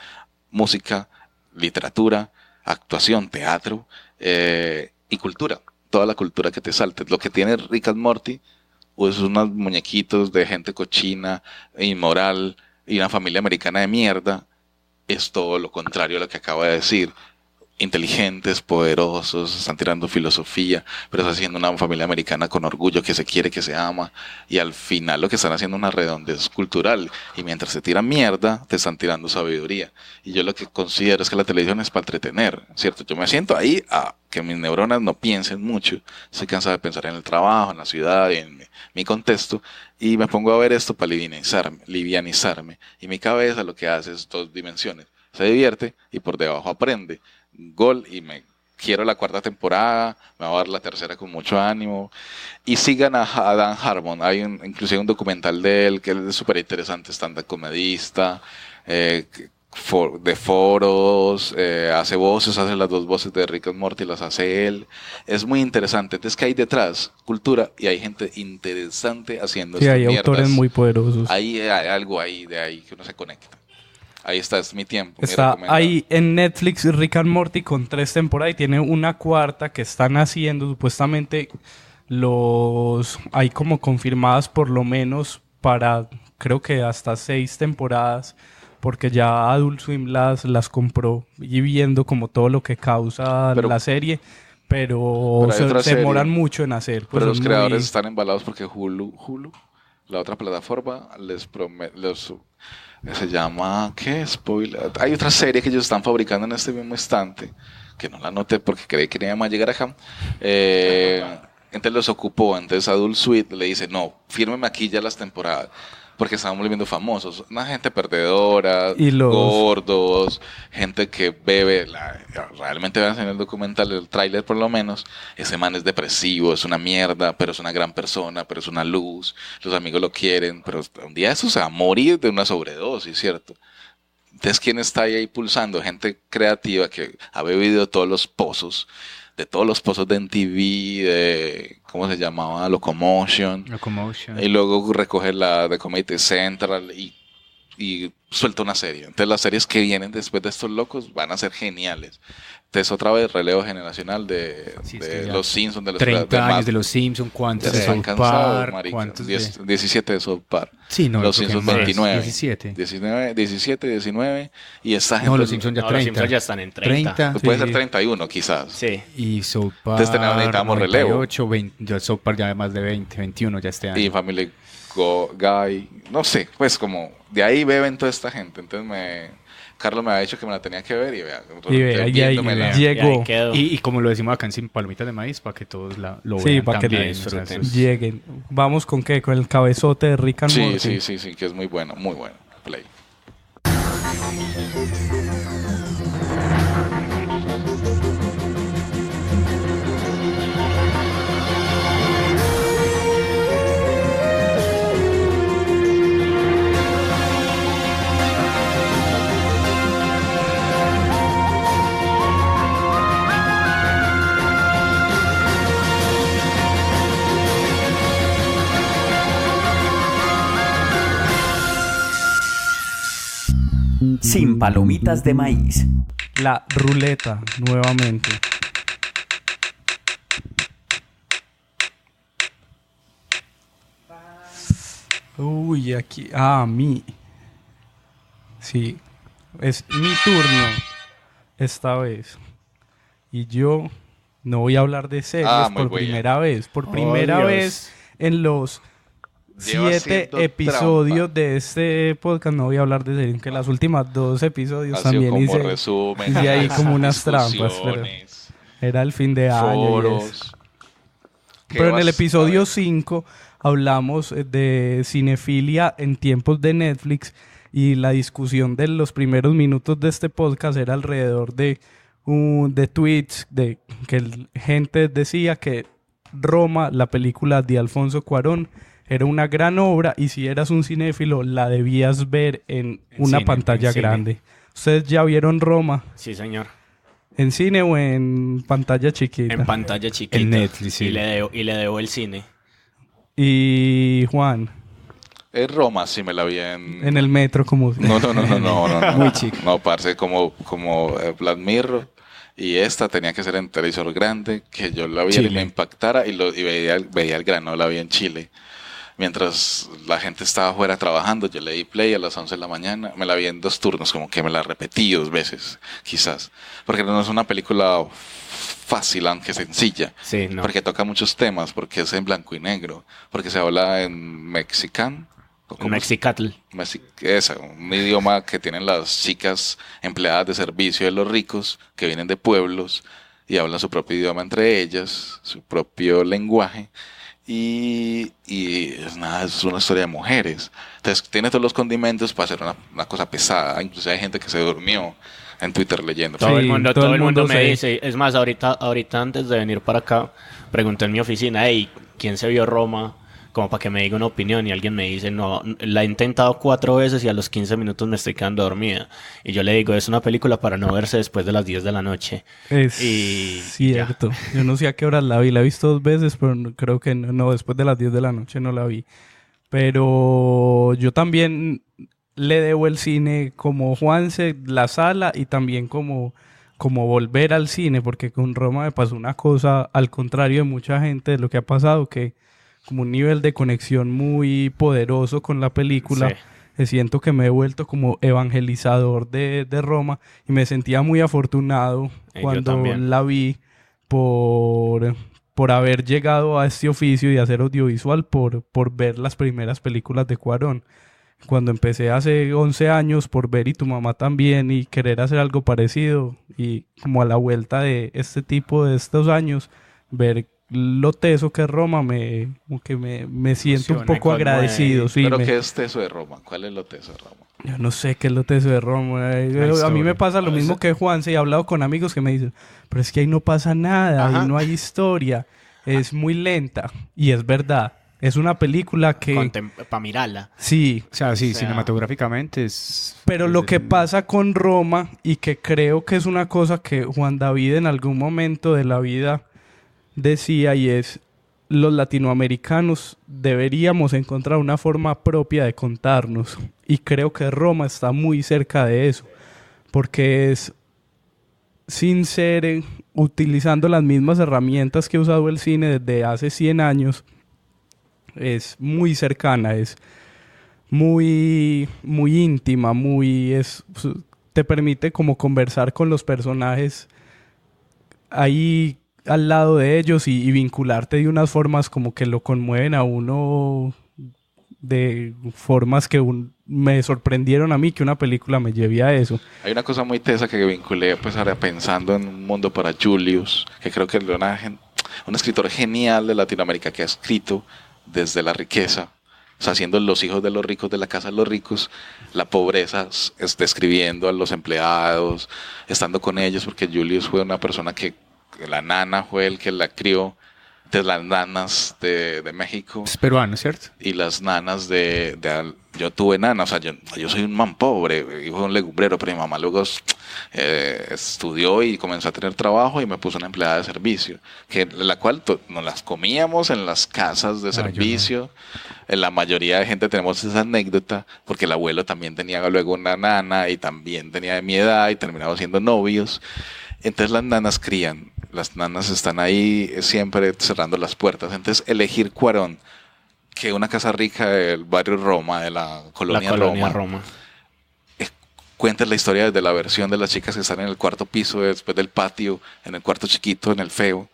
música, literatura, actuación, teatro y cultura. Toda la cultura que te salte. Lo que tiene Rick and Morty pues unos muñequitos de gente cochina, inmoral y una familia americana de mierda, es todo lo contrario a lo que acabo de decir. Inteligentes, poderosos, están tirando filosofía, pero están haciendo una familia americana con orgullo, que se quiere, que se ama, y al final lo que están haciendo es una redondez cultural, y mientras se tiran mierda, te están tirando sabiduría. Y yo lo que considero es que la televisión es para entretener, ¿cierto? Yo me siento ahí a que mis neuronas no piensen mucho, estoy cansado de pensar en el trabajo, en la ciudad, en mi contexto, y me pongo a ver esto para livianizarme, y mi cabeza lo que hace es 2 dimensiones, se divierte y por debajo aprende. Gol y me quiero la 4ª temporada, me va a dar la 3ª con mucho ánimo. Y sigan a Dan Harmon, hay inclusive un documental de él que es súper interesante, stand-up comedista, de foros, hace voces, hace las 2 voces de Rick and Morty, las hace él, es muy interesante. Entonces, ¿qué hay detrás? Cultura, y hay gente interesante haciendo sí, hay mierdas. Autores muy poderosos. Hay algo ahí de ahí que uno se conecta. Ahí está, es mi tiempo. Está ahí en Netflix Rick and Morty con 3 temporadas y tiene una 4ª que están haciendo. Supuestamente hay como confirmadas por lo menos para creo que hasta 6 temporadas, porque ya Adult Swim las compró y viendo como todo lo que causa la serie, pero se demoran mucho en hacer. Pues pero los creadores están embalados porque Hulu, la otra plataforma, se llama, ¿qué? Spoiler. Hay otra serie que ellos están fabricando en este mismo instante, que no la noté porque creí que no iba a llegar acá. Entonces los ocupó. Entonces Adult Swim le dice, no, fírmeme aquí ya las temporadas, porque estamos volviendo famosos. Una gente perdedora, gordos, gente que bebe. Realmente vean en el documental, el tráiler por lo menos, ese man es depresivo, es una mierda, pero es una gran persona, pero es una luz, los amigos lo quieren, pero un día eso se va a morir de una sobredosis, ¿cierto? Entonces, ¿quién está ahí pulsando? Gente creativa que ha bebido de todos los pozos de MTV, ¿cómo se llamaba? Locomotion. Y luego recoge la de Comedy Central y suelta una serie. Entonces las series que vienen después de estos locos van a ser geniales. Entonces otra vez relevo generacional de los Simpsons, de los 30 años de los Simpsons, ¿cuántos de South Park? 17 de South Park. Sí, no, los Simpsons 29. 17, 19 y esta gente. No, los Simpsons ya 30. Los Simpsons ya están en 30. Pues puede ser 31 quizás. Sí. Y South Park. Entonces necesitamos 98, relevo. 20, ya South Park ya más de 20, 21 ya este año. Y Family Guy, no sé, pues como de ahí beben toda esta gente. Entonces Carlos me había dicho que me la tenía que ver y vea, llegó. Y como lo decimos acá en Sin Palomitas de Maíz, para que todos lo vean para también, que disfruten. Lleguen. Vamos con qué, con el cabezote de Rick and Morty. Sí, que es muy bueno, muy bueno. Play. Sin Palomitas de Maíz. La ruleta, nuevamente. Uy, aquí. A mí. Sí. Es mi turno. Esta vez. Y yo no voy a hablar de series por primera vez. Por primera vez en los 7 episodios trampa de este podcast no voy a hablar de series, que las últimas 2 episodios ha también hice ahí como unas trampas, pero era el fin de año. Pero en el episodio 5 hablamos de cinefilia en tiempos de Netflix y la discusión de los primeros minutos de este podcast era alrededor de tweets de que gente decía que Roma, la película de Alfonso Cuarón, era una gran obra y si eras un cinéfilo la debías ver en una pantalla grande. ¿Ustedes ya vieron Roma? Sí, señor. ¿En cine o en pantalla chiquita? En pantalla chiquita. En Netflix, sí. Y le debo el cine. ¿Y Juan? En Roma sí me la vi en el metro como... No. Muy chico. No, parce, como Black Mirror. Y esta tenía que ser en televisor grande, que yo la viera y me impactara y veía el grano, la vi en Chile. Mientras la gente estaba afuera trabajando, yo le di play a las 11 de la mañana. Me la vi en 2 turnos, como que me la repetí 2 veces, quizás. Porque no es una película fácil, aunque sencilla. Sí, no. Porque toca muchos temas, porque es en blanco y negro, porque se habla en mexicano. Mexicatl. Un idioma que tienen las chicas empleadas de servicio de los ricos, que vienen de pueblos y hablan su propio idioma entre ellas, su propio lenguaje. Y es una historia de mujeres. Entonces tiene todos los condimentos para hacer una cosa pesada. Incluso hay gente que se durmió en Twitter leyendo. Todo el mundo me dice. Es más, ahorita antes de venir para acá, pregunté en mi oficina, hey, ¿quién se vio Roma? Como para que me diga una opinión, y alguien me dice, no, la he intentado 4 veces y a los 15 minutos me estoy quedando dormida. Y yo le digo, es una película para no verse después de las 10 de la noche. Es cierto. Ya. Yo no sé a qué horas la vi. La he visto 2 veces, pero creo que no, después de las 10 de la noche no la vi. Pero yo también le debo el cine como Juanse, la sala, y también como volver al cine, porque con Roma me pasó una cosa al contrario de mucha gente de lo que ha pasado, que como un nivel de conexión muy poderoso con la película. Sí. Siento que me he vuelto como evangelizador de Roma y me sentía muy afortunado cuando la vi por haber llegado a este oficio y hacer audiovisual, por ver las primeras películas de Cuarón. Cuando empecé hace 11 años por ver Y tu mamá también y querer hacer algo parecido, y como a la vuelta de este tipo de estos años, ver lo teso que es Roma, me siento un poco agradecido. Sí, ¿pero qué es teso de Roma? ¿Cuál es lo teso de Roma? Yo no sé qué es lo teso de Roma. A mí me pasa lo mismo que Juan. Sí, he hablado con amigos que me dicen, pero es que ahí no pasa nada, ahí no hay historia, es muy lenta. Y es verdad, es una película que... para mirarla. Sí. O sea, cinematográficamente es... Pero lo que pasa con Roma, y que creo que es una cosa que Juan David en algún momento de la vida decía, y es los latinoamericanos deberíamos encontrar una forma propia de contarnos. Y creo que Roma está muy cerca de eso. Porque es, sin ser, utilizando las mismas herramientas que ha usado el cine desde hace 100 años, es muy cercana, es muy, muy íntima, te permite como conversar con los personajes ahí al lado de ellos y vincularte de unas formas como que lo conmueven a uno, de formas que me sorprendieron a mí que una película me lleve a eso. Hay una cosa muy tesa que vinculé pues ahora pensando en Un mundo para Julius, que creo que es un escritor genial de Latinoamérica que ha escrito desde la riqueza, o sea, haciendo Los hijos de los ricos de la casa de los ricos, la pobreza, describiendo a los empleados, estando con ellos, porque Julius fue una persona que la nana fue el que la crió, de las nanas de México. Es peruano, ¿cierto? Y las nanas yo tuve nanas, o sea, yo soy un man pobre, hijo de un legumbrero, pero mi mamá luego estudió y comenzó a tener trabajo y me puso una empleada de servicio, la cual nos las comíamos en las casas de servicio. En la mayoría de gente tenemos esa anécdota, porque el abuelo también tenía luego una nana y también tenía de mi edad y terminamos siendo novios. Entonces las nanas crían. Las nanas están ahí siempre cerrando las puertas. Entonces elegir Cuarón, que una casa rica del barrio Roma, de la colonia Roma, cuenta la historia desde la versión de las chicas que están en el cuarto piso, después del patio, en el cuarto chiquito, en el feo.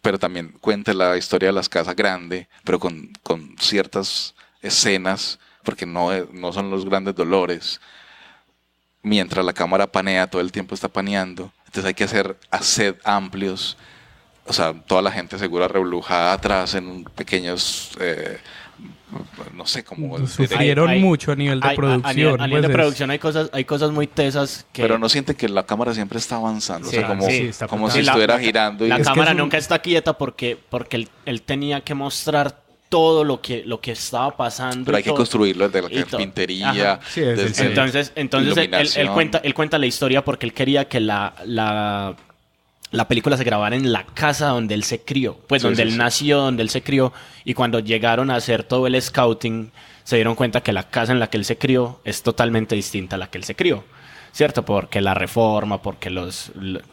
Pero también cuenta la historia de las casas grandes, pero con ciertas escenas, porque no son los grandes dolores. Mientras la cámara panea, todo el tiempo está paneando. Entonces hay que hacer set amplios, o sea, toda la gente segura revolujada atrás en pequeños, no sé cómo... Sufrieron mucho a nivel de producción. A nivel de producción hay cosas muy tesas que... Pero no sienten que la cámara siempre está avanzando, sí, o sea, como si la, estuviera girando. La cámara nunca está quieta porque él tenía que mostrar todo lo que estaba pasando. Pero hay que construirlo desde la carpintería. Sí, entonces él cuenta la historia porque él quería que la película se grabara en la casa donde él se crió, pues donde él nació, donde él se crió, y cuando llegaron a hacer todo el scouting se dieron cuenta que la casa en la que él se crió es totalmente distinta a la que él se crió. ¿Cierto? Porque la reforma, porque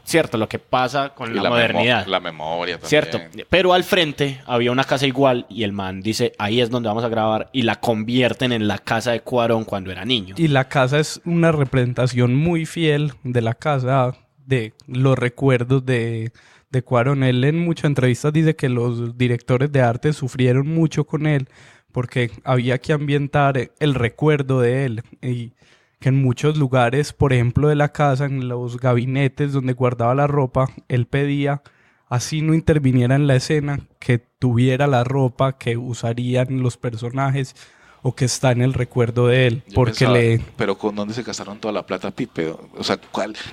cierto, lo que pasa con la modernidad. La memoria también. Cierto, pero al frente había una casa igual y el man dice, ahí es donde vamos a grabar, y la convierten en la casa de Cuarón cuando era niño. Y la casa es una representación muy fiel de la casa, de los recuerdos de Cuarón. Él en muchas entrevistas dice que los directores de arte sufrieron mucho con él porque había que ambientar el recuerdo de él, y que en muchos lugares, por ejemplo de la casa, en los gabinetes donde guardaba la ropa, él pedía, así no interviniera en la escena, que tuviera la ropa que usarían los personajes o que está en el recuerdo de él. Pero ¿con dónde se gastaron toda la plata, Pipe? O sea,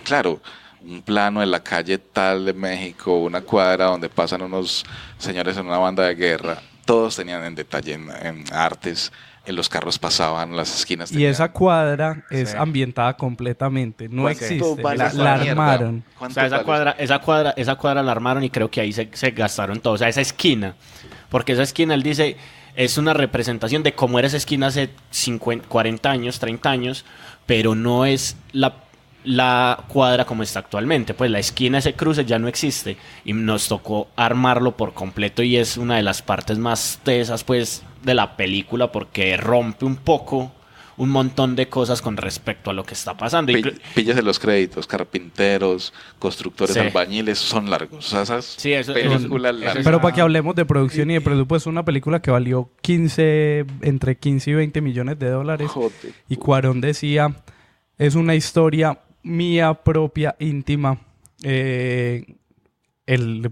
claro, un plano de la calle tal de México, una cuadra donde pasan unos señores en una banda de guerra, todos tenían en detalle en artes. En los carros pasaban, las esquinas tenían... Y esa cuadra es ambientada completamente, no existe, la armaron. O sea, esa cuadra la armaron y creo que ahí se gastaron todo. O sea, esa esquina, porque esa esquina, él dice, es una representación de cómo era esa esquina hace 40 años, 30 años, pero no es la cuadra como está actualmente. Pues la esquina, ese cruce ya no existe y nos tocó armarlo por completo, y es una de las partes más tesas, pues, de la película, porque rompe un poco un montón de cosas con respecto a lo que está pasando. Pillas de los créditos, carpinteros, constructores, albañiles, son largos. O sea, esas películas largas. Pero para que hablemos de producción y de presupuesto, es una película que valió entre 15 y 20 millones de dólares. Joder. Y Cuarón decía, es una historia mía propia, íntima. Él,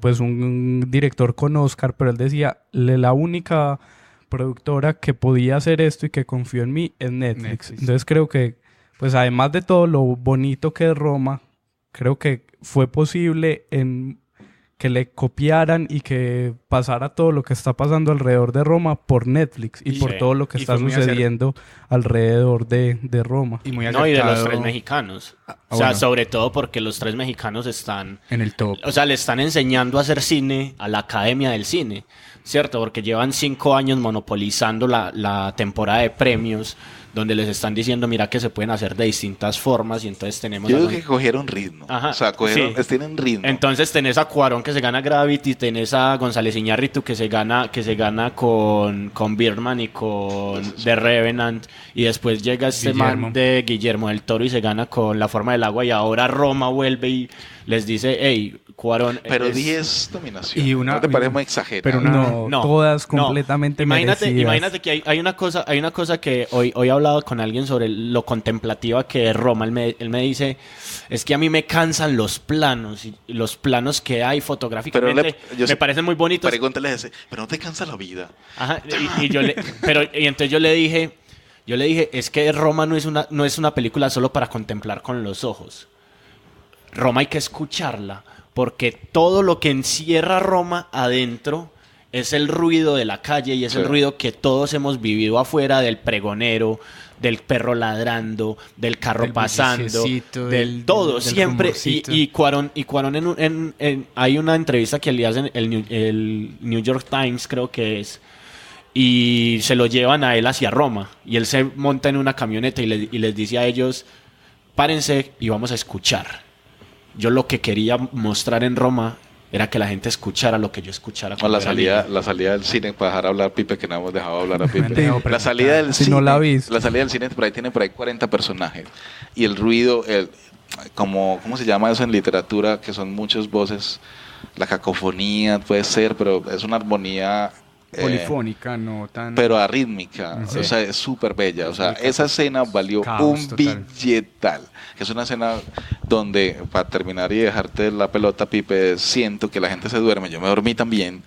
pues, un director con Oscar, pero él decía, la única productora que podía hacer esto y que confió en mí es Netflix. Entonces creo que, pues, además de todo lo bonito que es Roma, creo que fue posible en que le copiaran y que pasara todo lo que está pasando alrededor de Roma por Netflix y por todo lo que está sucediendo alrededor de Roma. Y muy acertado. Y de los 3 mexicanos. O sea, sobre todo porque los 3 mexicanos están... en el top. O sea, le están enseñando a hacer cine a la Academia del Cine. ¿cierto? Porque llevan 5 años monopolizando la temporada de premios, donde les están diciendo, mira que se pueden hacer de distintas formas, y entonces tenemos... Yo creo que cogieron ritmo. Ajá, o sea, tienen ritmo. Entonces tenés a Cuarón que se gana Gravity, tenés a González Iñárritu que se gana con Birdman y con The Revenant, y después llega este man de Guillermo del Toro y se gana con La forma del agua, y ahora Roma vuelve y les dice, hey, Cuarón... Pero 10 nominaciones. Y ¿No te parece muy exagerado? Pero no, todas completamente merecidas. Imagínate que hay una cosa que hoy he hablado con alguien sobre lo contemplativa que es Roma. Él me dice, es que a mí me cansan los planos, y los planos que hay fotográficamente me parecen muy bonitos. Pregúntale ese, pero no te cansa la vida. Ajá, y entonces yo le dije, es que Roma no es una película solo para contemplar con los ojos. Roma hay que escucharla, porque todo lo que encierra Roma adentro es el ruido de la calle, y es el ruido que todos hemos vivido afuera, del pregonero, del perro ladrando, del carro pasando, del todo, siempre. Y Cuarón hay una entrevista que le hacen el New York Times, creo que es, y se lo llevan a él hacia Roma, y él se monta en una camioneta y les dice a ellos, párense y vamos a escuchar. Yo lo que quería mostrar en Roma era que la gente escuchara lo que yo escuchara. La salida del cine, para dejar hablar a Pipe, que no hemos dejado hablar a Pipe. La salida del cine, la salida del cine tiene por ahí 40 personajes. Y el ruido, ¿cómo se llama eso en literatura? Que son muchas voces. La cacofonía puede ser, pero es una armonía... polifónica, no tan... pero arrítmica, o sea, es súper bella. O sea, esa escena valió un billetal. Es una escena donde, para terminar y dejarte la pelota, Pipe, siento que la gente se duerme. Yo me dormí también,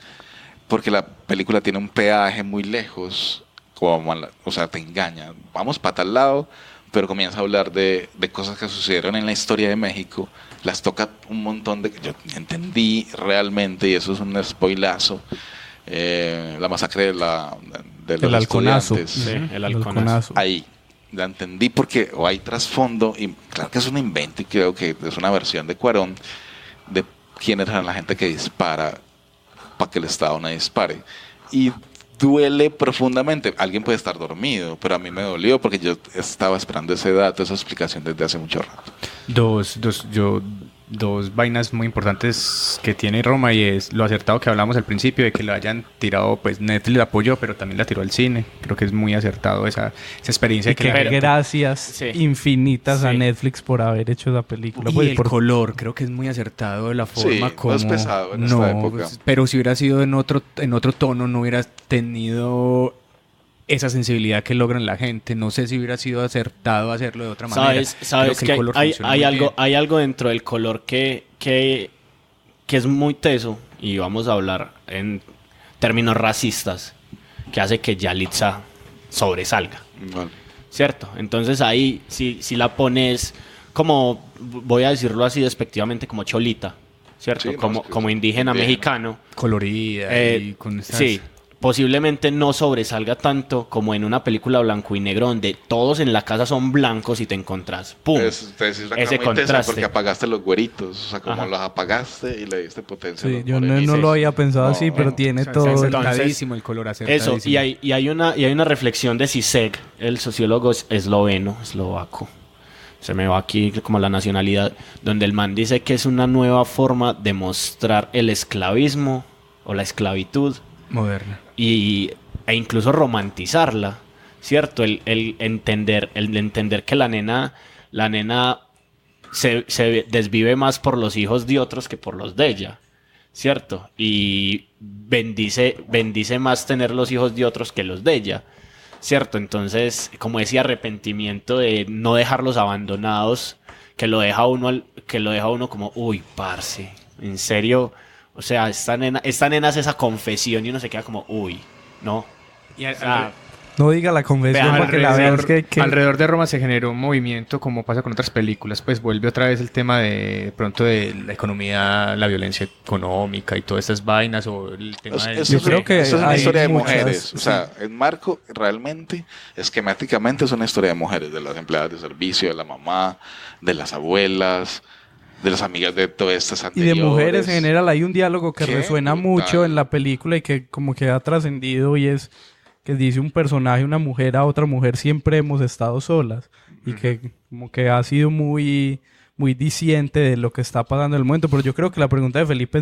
porque la película tiene un peaje muy lejos, o sea, te engaña. Vamos para tal lado, pero comienza a hablar de cosas que sucedieron en la historia de México. Las toca un montón de... Yo entendí realmente, y eso es un spoilazo, la masacre de los Halconazo. estudiantes. Sí, el Halconazo. Ahí la entendí, porque hay trasfondo, y claro que es un invento, y creo que es una versión de Cuarón de quién era la gente que dispara para que el Estado no dispare, y duele profundamente. Alguien puede estar dormido, pero a mí me dolió, porque yo estaba esperando ese dato, esa explicación desde hace mucho rato. Dos vainas muy importantes que tiene Roma, y es lo acertado que hablamos al principio de que lo hayan tirado, pues Netflix la apoyó, pero también la tiró al cine. Creo que es muy acertado esa experiencia. Y que gracias infinitas a Netflix por haber hecho esa película. Y el color, creo que es muy acertado de la forma como... es pesado en esta época. Pero si hubiera sido en otro tono, no hubiera tenido esa sensibilidad que logran la gente. No sé si hubiera sido acertado hacerlo de otra manera. Sabes que hay algo dentro del color que es muy teso, y vamos a hablar en términos racistas, que hace que Yalitza sobresalga. Vale. ¿Cierto? Entonces ahí si la pones como, voy a decirlo así despectivamente, como cholita, ¿cierto? Sí, como indígena mexicano. Colorida y con estas... Sí. Posiblemente no sobresalga tanto como en una película blanco y negro, donde todos en la casa son blancos y te encontrás, ¡pum! Ese contraste. Porque apagaste los güeritos, o sea, como los apagaste y le diste potencia. Sí, yo no lo había pensado así, pero tiene todo. Acertadísimo el color, acertadísimo. Eso, y hay una reflexión de Zizek, el sociólogo eslovaco. Se me va aquí como la nacionalidad, donde el man dice que es una nueva forma de mostrar el esclavismo o la esclavitud moderna, e incluso romantizarla, ¿cierto? El entender que la nena se desvive más por los hijos de otros que por los de ella, ¿cierto? Y bendice más tener los hijos de otros que los de ella, ¿cierto? Entonces, como ese arrepentimiento de no dejarlos abandonados, que lo deja uno como, uy, parce, en serio. O sea, esta nena hace esa confesión y uno se queda como, uy, no. No diga la confesión porque la vean que... Alrededor de Roma se generó un movimiento, como pasa con otras películas, pues vuelve otra vez el tema de pronto de la economía, la violencia económica y todas estas vainas, o el tema de... Yo creo que eso es una historia de mujeres. O sea, en marco, realmente, esquemáticamente es una historia de mujeres, de las empleadas de servicio, de la mamá, de las abuelas, de las amigas de todas estas Y anteriores. de mujeres en general hay un diálogo que Qué resuena brutal. mucho en la película y que como que ha trascendido, y es que dice un personaje, una mujer a otra mujer, siempre hemos estado solas, y que como que ha sido muy, muy diciente de lo que está pasando en el momento. Pero yo creo que la pregunta de Felipe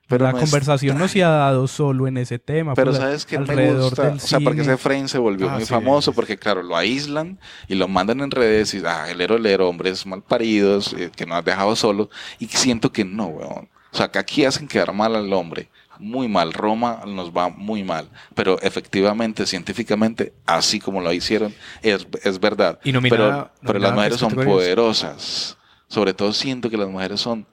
Pero la no conversación no se ha dado solo en ese tema. Pero pues, ¿sabes qué me alrededor gusta? del O sea, porque cine. ese frame se volvió muy sí. famoso, porque claro, lo aíslan y lo mandan en redes y, el hombres mal paridos, que nos has dejado solo, y siento que no, weón. O sea, que aquí hacen quedar mal al hombre, muy mal. Roma nos va muy mal, pero efectivamente, científicamente, así como lo hicieron, es verdad. Y pero nominada las mujeres son categorías. poderosas. Sobre todo siento que las mujeres son,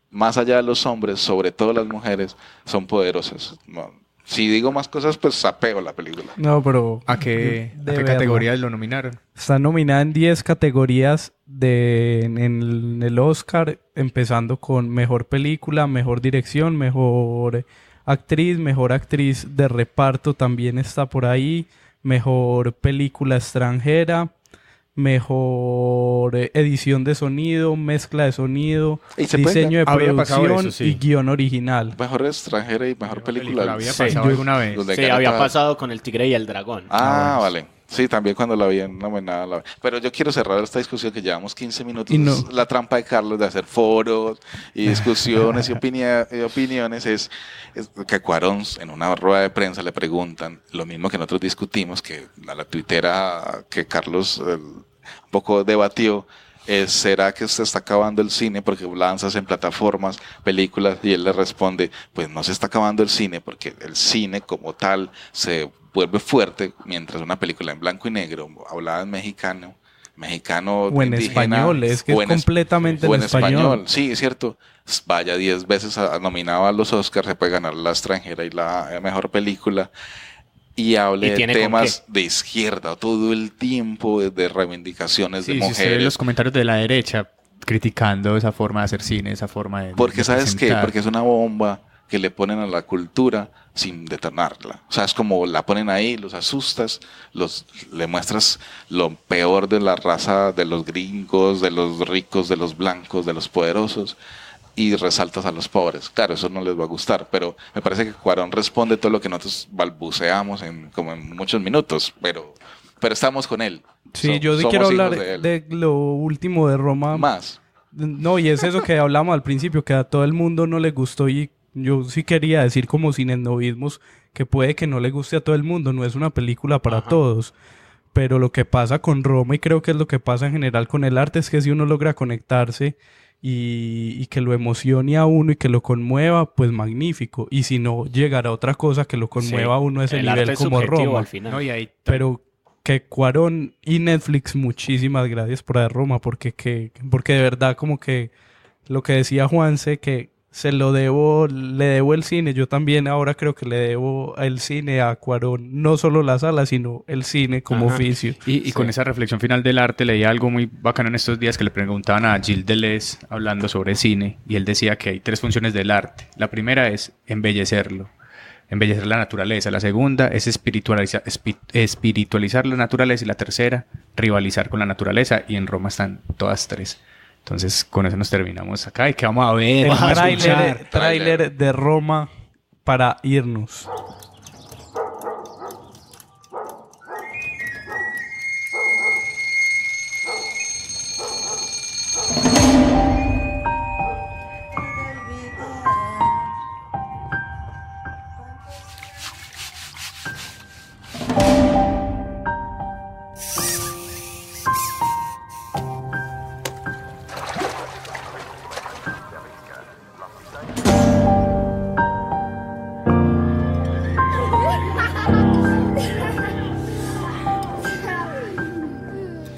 más allá de los hombres, sobre todo las mujeres, son poderosas. No, si digo más cosas, pues sapeo la película. No, pero... ¿A qué verla. categorías lo nominaron? Está nominada en 10 categorías en el Oscar, empezando con Mejor Película, Mejor Dirección, Mejor Actriz de Reparto también está por ahí, Mejor Película Extranjera, Mejor Edición de Sonido, Mezcla de Sonido, Y se Diseño de Había pasado Producción eso, sí. y Guión Original. Mejor extranjera y mejor película. Había Sí. pasado alguna vez. Donde Sí, gana había cada- pasado con El Tigre y el Dragón. Vale. Sí, también cuando la vi en nominada. Pero yo quiero cerrar esta discusión que llevamos 15 minutos. Y no. La trampa de Carlos de hacer foros y discusiones y opiniones es que a Cuarón en una rueda de prensa le preguntan lo mismo que nosotros discutimos, que a la tuitera que Carlos un poco debatió. ¿Será que se está acabando el cine porque lanzas en plataformas películas? Y él le responde, pues no se está acabando el cine porque el cine como tal se vuelve fuerte mientras una película en blanco y negro, hablada en mexicano O en indígena, español, es que o es en completamente o en español. Sí, es cierto. Vaya 10 veces nominado a los Oscars, se puede ganar la extranjera y la mejor película. Y hable ¿Y de tiene con temas de izquierda todo el tiempo, de reivindicaciones de Sí, si usted ve mujeres. los comentarios de la derecha criticando esa forma de hacer cine, esa forma de Porque ¿sabes qué? presentar. Porque es una bomba que le ponen a la cultura sin detonarla. O sea, es como la ponen ahí, los asustas, le muestras lo peor de la raza, de los gringos, de los ricos, de los blancos, de los poderosos, y resaltas a los pobres. Claro, eso no les va a gustar, pero me parece que Cuarón responde todo lo que nosotros balbuceamos como en muchos minutos, pero estamos con él. Sí, yo sí Somos quiero hijos hablar de él. de lo último de Roma. Más. No, y es eso que hablamos al principio, que a todo el mundo no le gustó, y yo sí quería decir como sin etnovismos que puede que no le guste a todo el mundo, no es una película para todos, pero lo que pasa con Roma, y creo que es lo que pasa en general con el arte, es que si uno logra conectarse y que lo emocione a uno y que lo conmueva, pues magnífico, y si no, llegará otra cosa que lo conmueva a uno a ese El arte nivel es como subjetivo Roma. al final. No, y ahí Pero que Cuarón y Netflix, muchísimas gracias por hacer Roma, porque de verdad como que lo que decía Juanse, que le debo el cine, yo también ahora creo que le debo el cine a Cuarón, no solo la sala, sino el cine como Ajá. oficio. Y con esa reflexión final del arte leí algo muy bacano en estos días que le preguntaban a Gilles Deleuze hablando sobre cine, y él decía que hay 3 funciones del arte. La primera es embellecer la naturaleza. La segunda es espiritualizar la naturaleza, y la tercera, rivalizar con la naturaleza, y en Roma están todas 3. Entonces, con eso nos terminamos acá. ¿Y qué vamos a ver? El Vamos a escuchar. tráiler de Roma para irnos.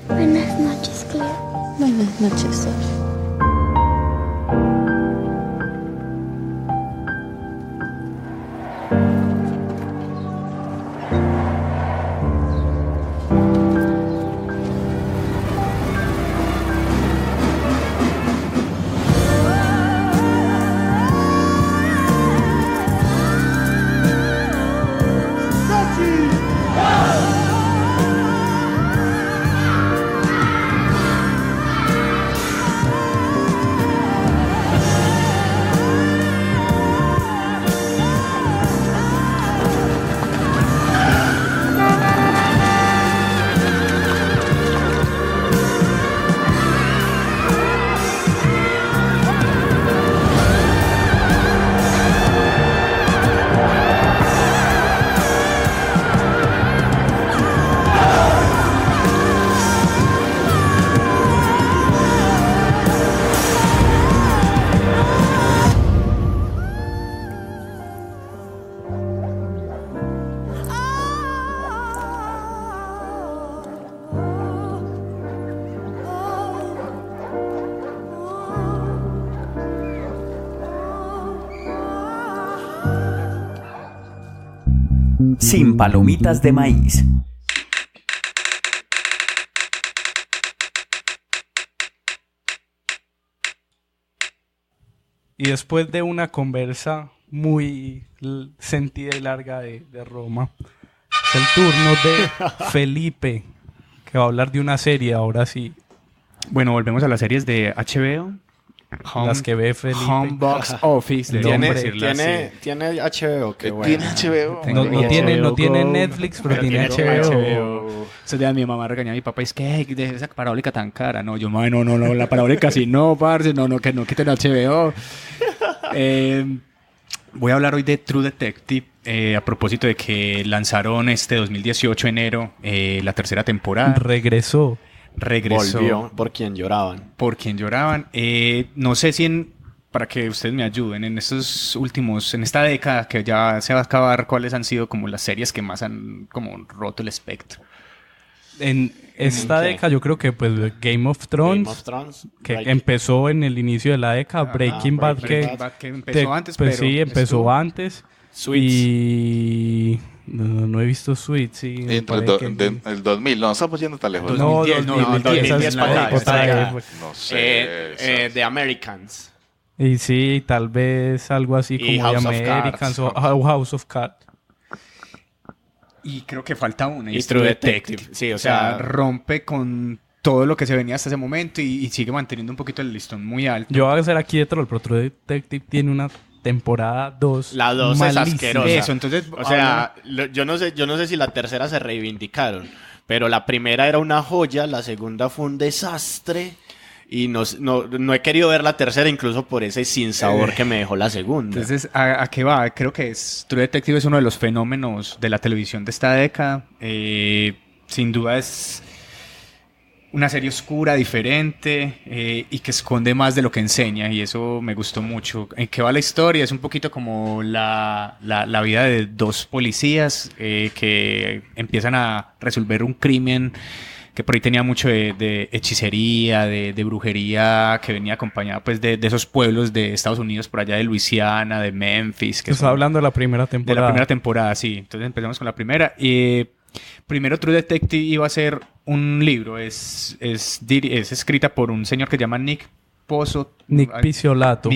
Buenas noches, Claire. Buenas noches, Sor. sin palomitas de maíz. Y después de una conversa muy sentida y larga de Roma, es el turno de Felipe, que va a hablar de una serie, ahora sí. Bueno, volvemos a las series de HBO. Las que ve Felipe. Home Box Office. Tiene HBO, qué bueno. Tiene HBO. No tiene Netflix, pero tiene HBO. Ese día mi mamá regañaba a mi papá, es que de esa parabólica tan cara. No, yo, no, la parabólica sí, no, parce, no, que no quiten HBO. Voy a hablar hoy de True Detective, a propósito de que lanzaron este 2018, enero, la tercera temporada. Regresó. Volvió por quien lloraban. No sé si para que ustedes me ayuden, en esta década que ya se va a acabar, ¿cuáles han sido como las series que más han como roto el espectro? En esta década yo creo que pues Game of Thrones que empezó en el inicio de la década, Breaking Bad que empezó antes, pues pero sí, empezó antes. Suits. Y no he visto Suits, sí. El 2000, no estamos yendo tan lejos. No, 2010 para acá. No sé. The Americans. Y sí, tal vez algo así Y como The House of Americans Cards. o House of Cards. Y creo que falta una. Y True Detective. Sí, o sea, rompe con todo lo que se venía hasta ese momento y sigue manteniendo un poquito el listón muy alto. Yo voy a hacer aquí de troll, pero True Detective tiene una temporada 2 La 2 es asquerosa. Eso, entonces, o sea, yo no sé si la tercera se reivindicaron, pero la primera era una joya, la segunda fue un desastre y no he querido ver la tercera incluso por ese sinsabor que me dejó la segunda. Entonces, ¿a qué va? Creo que True Detective es uno de los fenómenos de la televisión de esta década. Sin duda es una serie oscura, diferente y que esconde más de lo que enseña, y eso me gustó mucho. ¿En qué va la historia? Es un poquito como la vida de dos policías que empiezan a resolver un crimen que por ahí tenía mucho de hechicería, de brujería, que venía acompañada pues de esos pueblos de Estados Unidos, por allá de Luisiana, de Memphis. Que está hablando de la primera temporada. De la primera temporada, sí. Entonces empezamos con la primera. Primero True Detective iba a ser un libro, es escrita por un señor que se llama Nick Pizzolatto,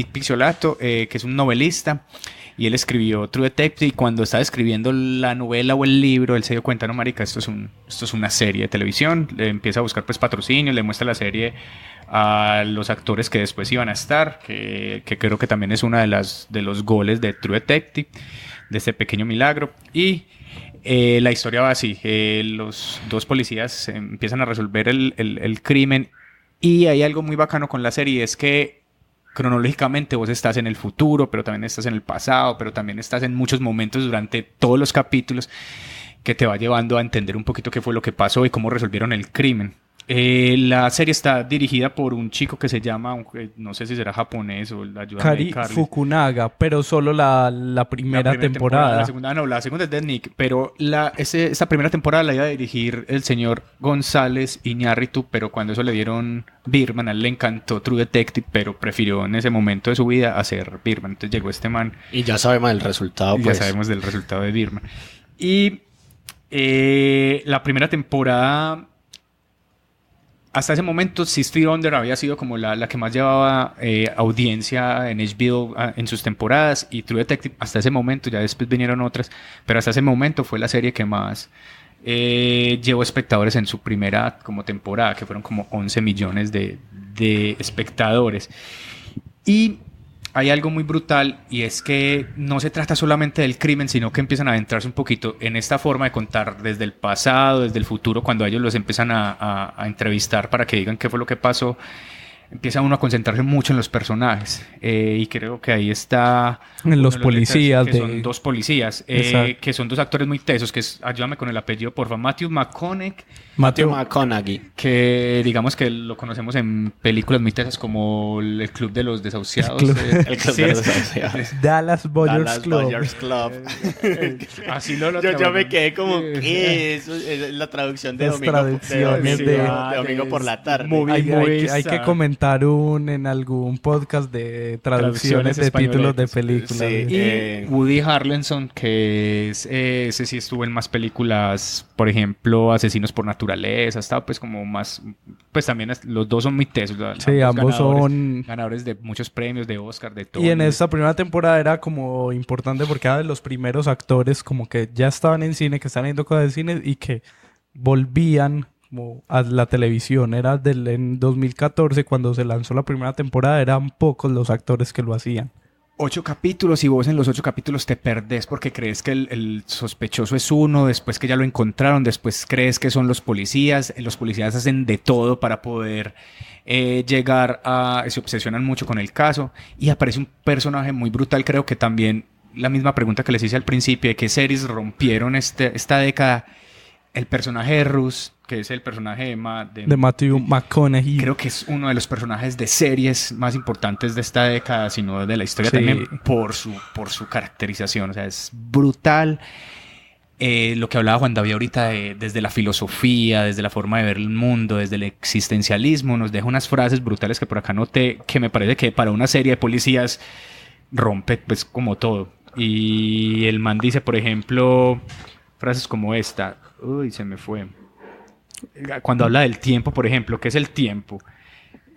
que es un novelista, y él escribió True Detective, y cuando estaba escribiendo la novela o el libro, él se dio cuenta, no marica, esto es una serie de televisión. Le empieza a buscar pues patrocinio, le muestra la serie a los actores que después iban a estar, que creo que también es una de los goles de True Detective, de este pequeño milagro. Y la historia va así, los dos policías empiezan a resolver el crimen, y hay algo muy bacano con la serie, es que cronológicamente vos estás en el futuro, pero también estás en el pasado, pero también estás en muchos momentos durante todos los capítulos, que te va llevando a entender un poquito qué fue lo que pasó y cómo resolvieron el crimen. La serie está dirigida por un chico que se llama, no sé si será japonés o la ayuda Kari Fukunaga, pero solo la primera temporada. La segunda es de Nick, pero esta primera temporada la iba a dirigir el señor González Iñárritu, pero cuando eso le dieron Birdman, a él le encantó True Detective, pero prefirió en ese momento de su vida hacer Birdman. Entonces llegó este man. Y ya sabemos del resultado, pues. Ya sabemos del resultado de Birdman. Y la primera temporada, hasta ese momento, Six Feet Under había sido como la que más llevaba audiencia en HBO en sus temporadas, y True Detective hasta ese momento, ya después vinieron otras, pero hasta ese momento fue la serie que más llevó espectadores en su primera como temporada, que fueron como 11 millones de espectadores. Y hay algo muy brutal, y es que no se trata solamente del crimen, sino que empiezan a adentrarse un poquito en esta forma de contar desde el pasado, desde el futuro, cuando ellos los empiezan a entrevistar para que digan qué fue lo que pasó. Empieza uno a concentrarse mucho en los personajes, y creo que ahí está en los policías, que son dos policías, que son dos actores muy tesos, que es, ayúdame con el apellido porfa, Matthew McConaughey, que digamos que lo conocemos en películas muy tesas como El Club de los Desahuciados, el Club de los Desahuciados, Dallas Buyers Club. Así yo me quedé como, ¿qué? Eso es la traducción de Domingo por la tarde. Hay que comentar montar en algún podcast de traducciones de títulos de películas. Sí. Y Woody Harrelson, que es, ese sí estuvo en más películas, por ejemplo, Asesinos por Naturaleza, estaba pues como más, pues también los dos son muy tesos. Sí, ambos son ganadores de muchos premios, de Oscar, de todo. Y en esta primera temporada era como importante porque era de los primeros actores como que ya estaban en cine, que estaban haciendo cosas de cine y que volvían como a la televisión. Era en 2014 cuando se lanzó la primera temporada, eran pocos los actores que lo hacían. 8 capítulos y vos en los 8 capítulos te perdés porque crees que el sospechoso es uno, después que ya lo encontraron, después crees que son los policías hacen de todo para poder llegar a... se obsesionan mucho con el caso y aparece un personaje muy brutal. Creo que también la misma pregunta que les hice al principio de qué series rompieron esta década. El personaje de Russ, que es el personaje de Matthew McConaughey. Creo que es uno de los personajes de series más importantes de esta década, sino de la historia también, por su caracterización. O sea, es brutal. Lo que hablaba Juan David ahorita, desde la filosofía, desde la forma de ver el mundo, desde el existencialismo, nos deja unas frases brutales que por acá noté, que me parece que para una serie de policías rompe pues como todo. Y el man dice, por ejemplo, frases como esta. Uy, se me fue. Cuando habla del tiempo, por ejemplo, ¿qué es el tiempo?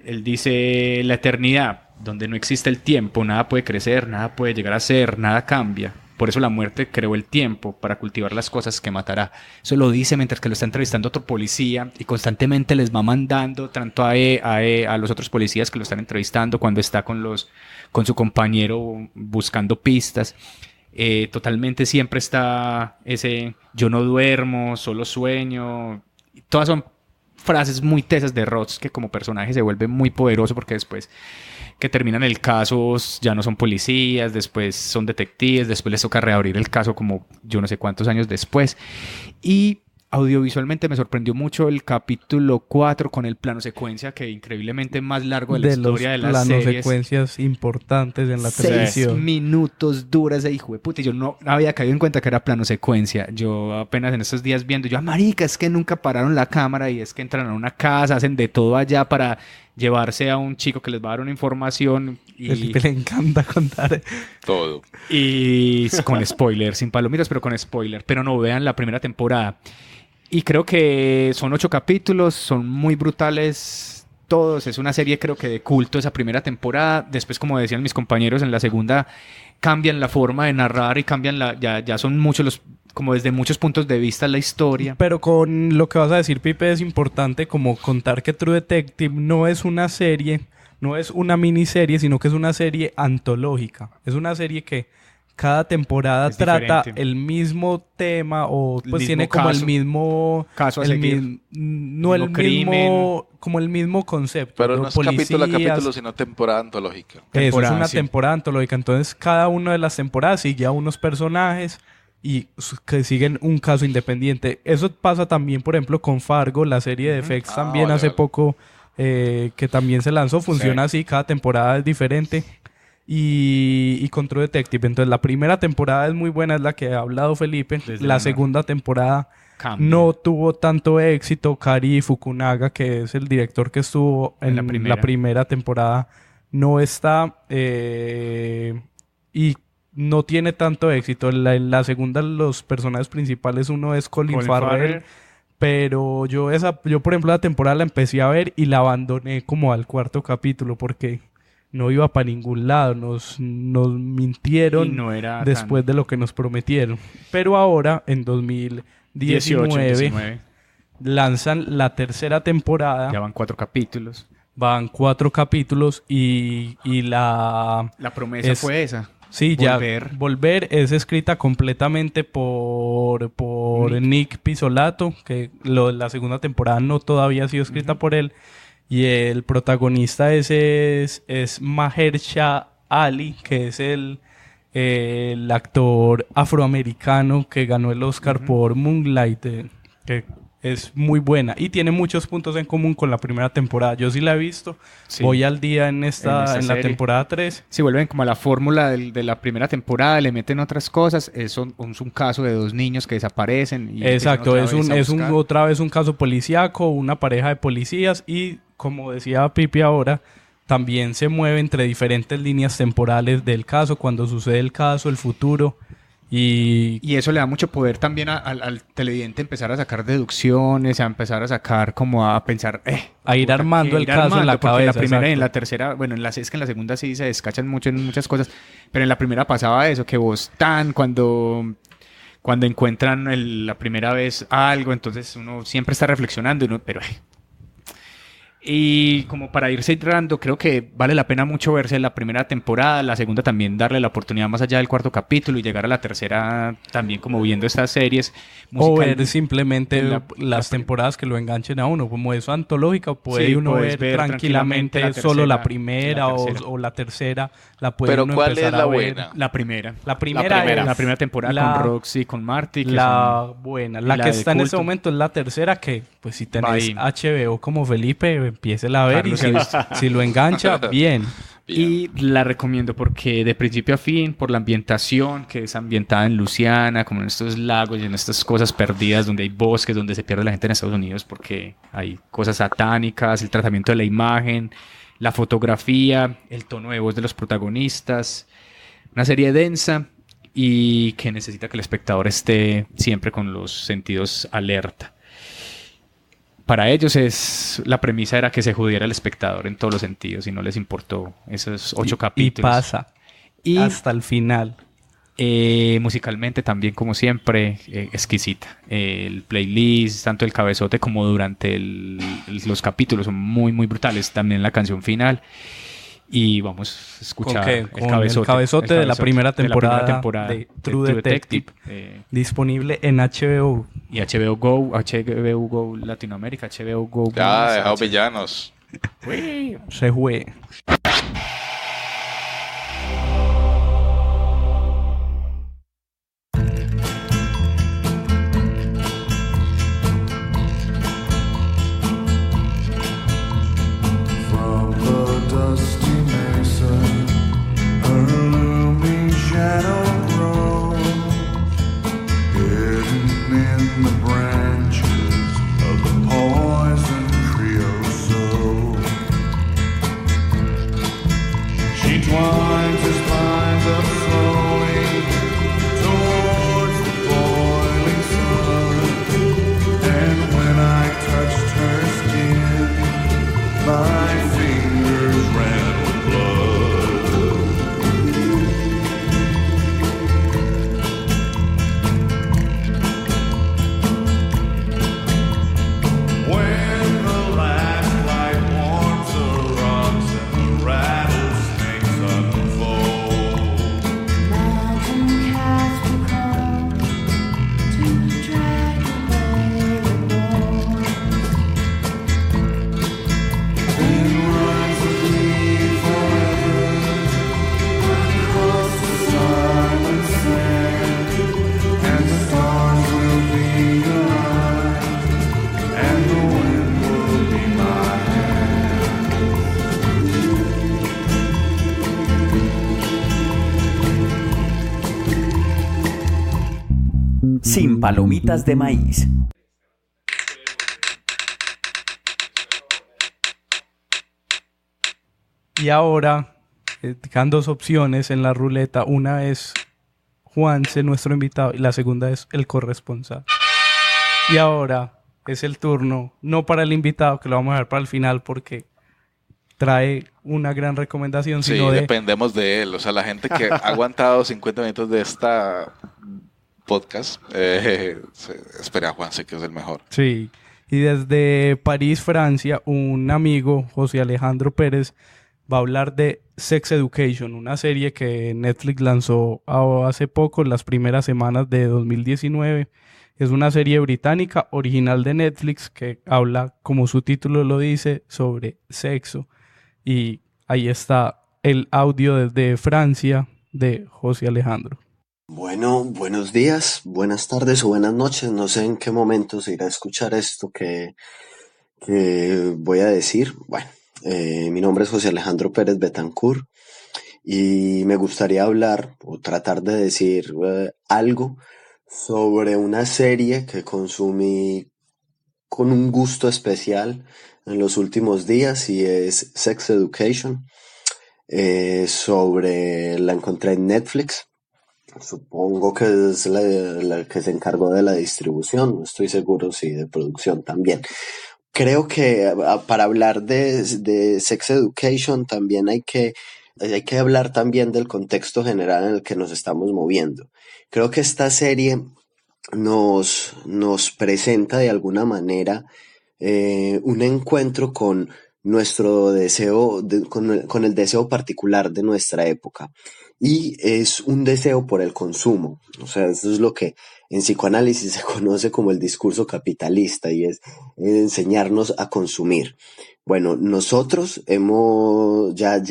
Él dice, la eternidad, donde no existe el tiempo, nada puede crecer, nada puede llegar a ser, nada cambia. Por eso la muerte creó el tiempo, para cultivar las cosas que matará. Eso lo dice mientras que lo está entrevistando otro policía y constantemente les va mandando tanto a los otros policías que lo están entrevistando cuando está con su compañero buscando pistas. Totalmente siempre está ese yo no duermo, solo sueño. Todas son frases muy tesas de Ross, que como personaje se vuelve muy poderoso porque después que terminan el caso ya no son policías, después son detectives, después les toca reabrir el caso como yo no sé cuántos años después. Y audiovisualmente me sorprendió mucho el capítulo 4 con el plano secuencia, que increíblemente más largo de la historia de las series. Planos secuencias importantes en la televisión. 6 minutos duras de hijo de puta. Y yo no había caído en cuenta que era plano secuencia. Yo apenas en estos días viendo, marica, es que nunca pararon la cámara y es que entran a una casa, hacen de todo allá para llevarse a un chico que les va a dar una información. Y Felipe le encanta contar todo. Y con spoiler, sin palomitas, pero con spoiler. Pero no, vean la primera temporada. Y creo que son 8 capítulos, son muy brutales todos. Es una serie creo que de culto esa primera temporada. Después, como decían mis compañeros, en la segunda cambian la forma de narrar y cambian ya son muchos como desde muchos puntos de vista la historia. Pero con lo que vas a decir, Pipe, es importante como contar que True Detective no es una serie, no es una miniserie, sino que es una serie antológica. Es una serie que cada temporada trata el mismo tema o pues tiene como el mismo caso a seguir. No el mismo como el mismo concepto. Pero no es capítulo a capítulo, sino temporada antológica. Eso es una temporada antológica. Entonces cada una de las temporadas sigue a unos personajes y que siguen un caso independiente. Eso pasa también, por ejemplo, con Fargo, la serie de FX también hace poco que también se lanzó. Funciona así, cada temporada es diferente. Y con True Detective. Entonces la primera temporada es muy buena, es la que ha hablado Felipe. La segunda temporada no tuvo tanto éxito. Kari Fukunaga, que es el director que estuvo en la primera temporada, no está y no tiene tanto éxito. En la segunda, los personajes principales, uno es Colin Farrell. Pero yo por ejemplo la temporada la empecé a ver y la abandoné como al 4º capítulo porque no iba para ningún lado, nos mintieron después de lo que nos prometieron. Pero ahora, en 2019, lanzan la tercera temporada. Ya van 4 capítulos. Van 4 capítulos y la promesa fue esa. Sí, Volver es escrita completamente por Nick Pizzolatto, que la segunda temporada no todavía ha sido escrita por él. Y el protagonista es Mahershala Ali, que es el actor afroamericano que ganó el Oscar por Moonlight, que es muy buena y tiene muchos puntos en común con la primera temporada. Yo sí la he visto, voy al día en la temporada 3. Si vuelven como a la fórmula de la primera temporada, le meten otras cosas. Es un caso de 2 niños que desaparecen. Y exacto, otra vez un caso policíaco, una pareja de policías y como decía Pipi ahora, también se mueve entre diferentes líneas temporales del caso, cuando sucede el caso, el futuro. Y eso le da mucho poder también al televidente empezar a sacar deducciones, a empezar a sacar como a pensar, a ir armando el caso en la cabeza. En la primera exacto. y en la tercera, bueno, es que en la segunda sí se descachan mucho en muchas cosas, pero en la primera pasaba eso, que vos cuando encuentran la primera vez algo, entonces uno siempre está reflexionando, y como para ir cerrando, creo que vale la pena mucho verse la primera temporada, la segunda también darle la oportunidad más allá del cuarto capítulo y llegar a la tercera también como viendo estas series. O ver simplemente las temporadas que lo enganchen a uno, como eso antológica, puede uno ver tranquilamente solo la primera o la tercera, la puede Pero uno ¿cuál empezar es la a ver. buena? La primera. La primera temporada con Roxy, con Marty. Buena. La que está en este momento es la tercera, que pues si tenés HBO como Felipe, empiécela a ver y si lo engancha, bien. Y la recomiendo porque de principio a fin, por la ambientación, que es ambientada en Luisiana, como en estos lagos y en estas cosas perdidas, donde hay bosques, donde se pierde la gente en Estados Unidos porque hay cosas satánicas, el tratamiento de la imagen, la fotografía, el tono de voz de los protagonistas. Una serie densa y que necesita que el espectador esté siempre con los sentidos alerta. Para ellos la premisa era que se jodiera el espectador en todos los sentidos y no les importó esos 8 capítulos. Y pasa. Hasta el final. Musicalmente también, como siempre, exquisita. El playlist, tanto el cabezote como durante los capítulos, son muy, muy brutales. También la canción final. Y vamos a escuchar el cabezote de la primera temporada de True Detective. Disponible en HBO. Y HBO Go Latinoamérica, HBO Go. Ya, dejado villanos. Se fue. Sin palomitas de maíz. Y ahora quedan dos opciones en la ruleta. Una es Juanse, nuestro invitado, y la segunda es el corresponsal. Y ahora es el turno, no para el invitado, que lo vamos a dejar para el final porque trae una gran recomendación, sí, sino dependemos de él. O sea, la gente que ha aguantado 50 minutos de esta podcast, espera a Juanse, que es el mejor. Sí, y desde París, Francia, un amigo, José Alejandro Pérez, va a hablar de Sex Education, una serie que Netflix lanzó hace poco, en las primeras semanas de 2019. Es una serie británica original de Netflix que habla, como su título lo dice, sobre sexo. Y ahí está el audio desde Francia de José Alejandro. Bueno, buenos días, buenas tardes o buenas noches. No sé en qué momento se irá a escuchar esto que voy a decir. Bueno, mi nombre es José Alejandro Pérez Betancourt y me gustaría hablar o tratar de decir algo sobre una serie que consumí con un gusto especial en los últimos días y es Sex Education. La encontré en Netflix. Supongo que es la que se encargó de la distribución, no estoy seguro si de producción también. Creo que para hablar de Sex Education también hay que hablar también del contexto general en el que nos estamos moviendo. Creo que esta serie nos presenta de alguna manera un encuentro con nuestro deseo, con el deseo particular de nuestra época. Y es un deseo por el consumo. O sea, eso es lo que en psicoanálisis se conoce como el discurso capitalista y es enseñarnos a consumir. Bueno, nosotros ya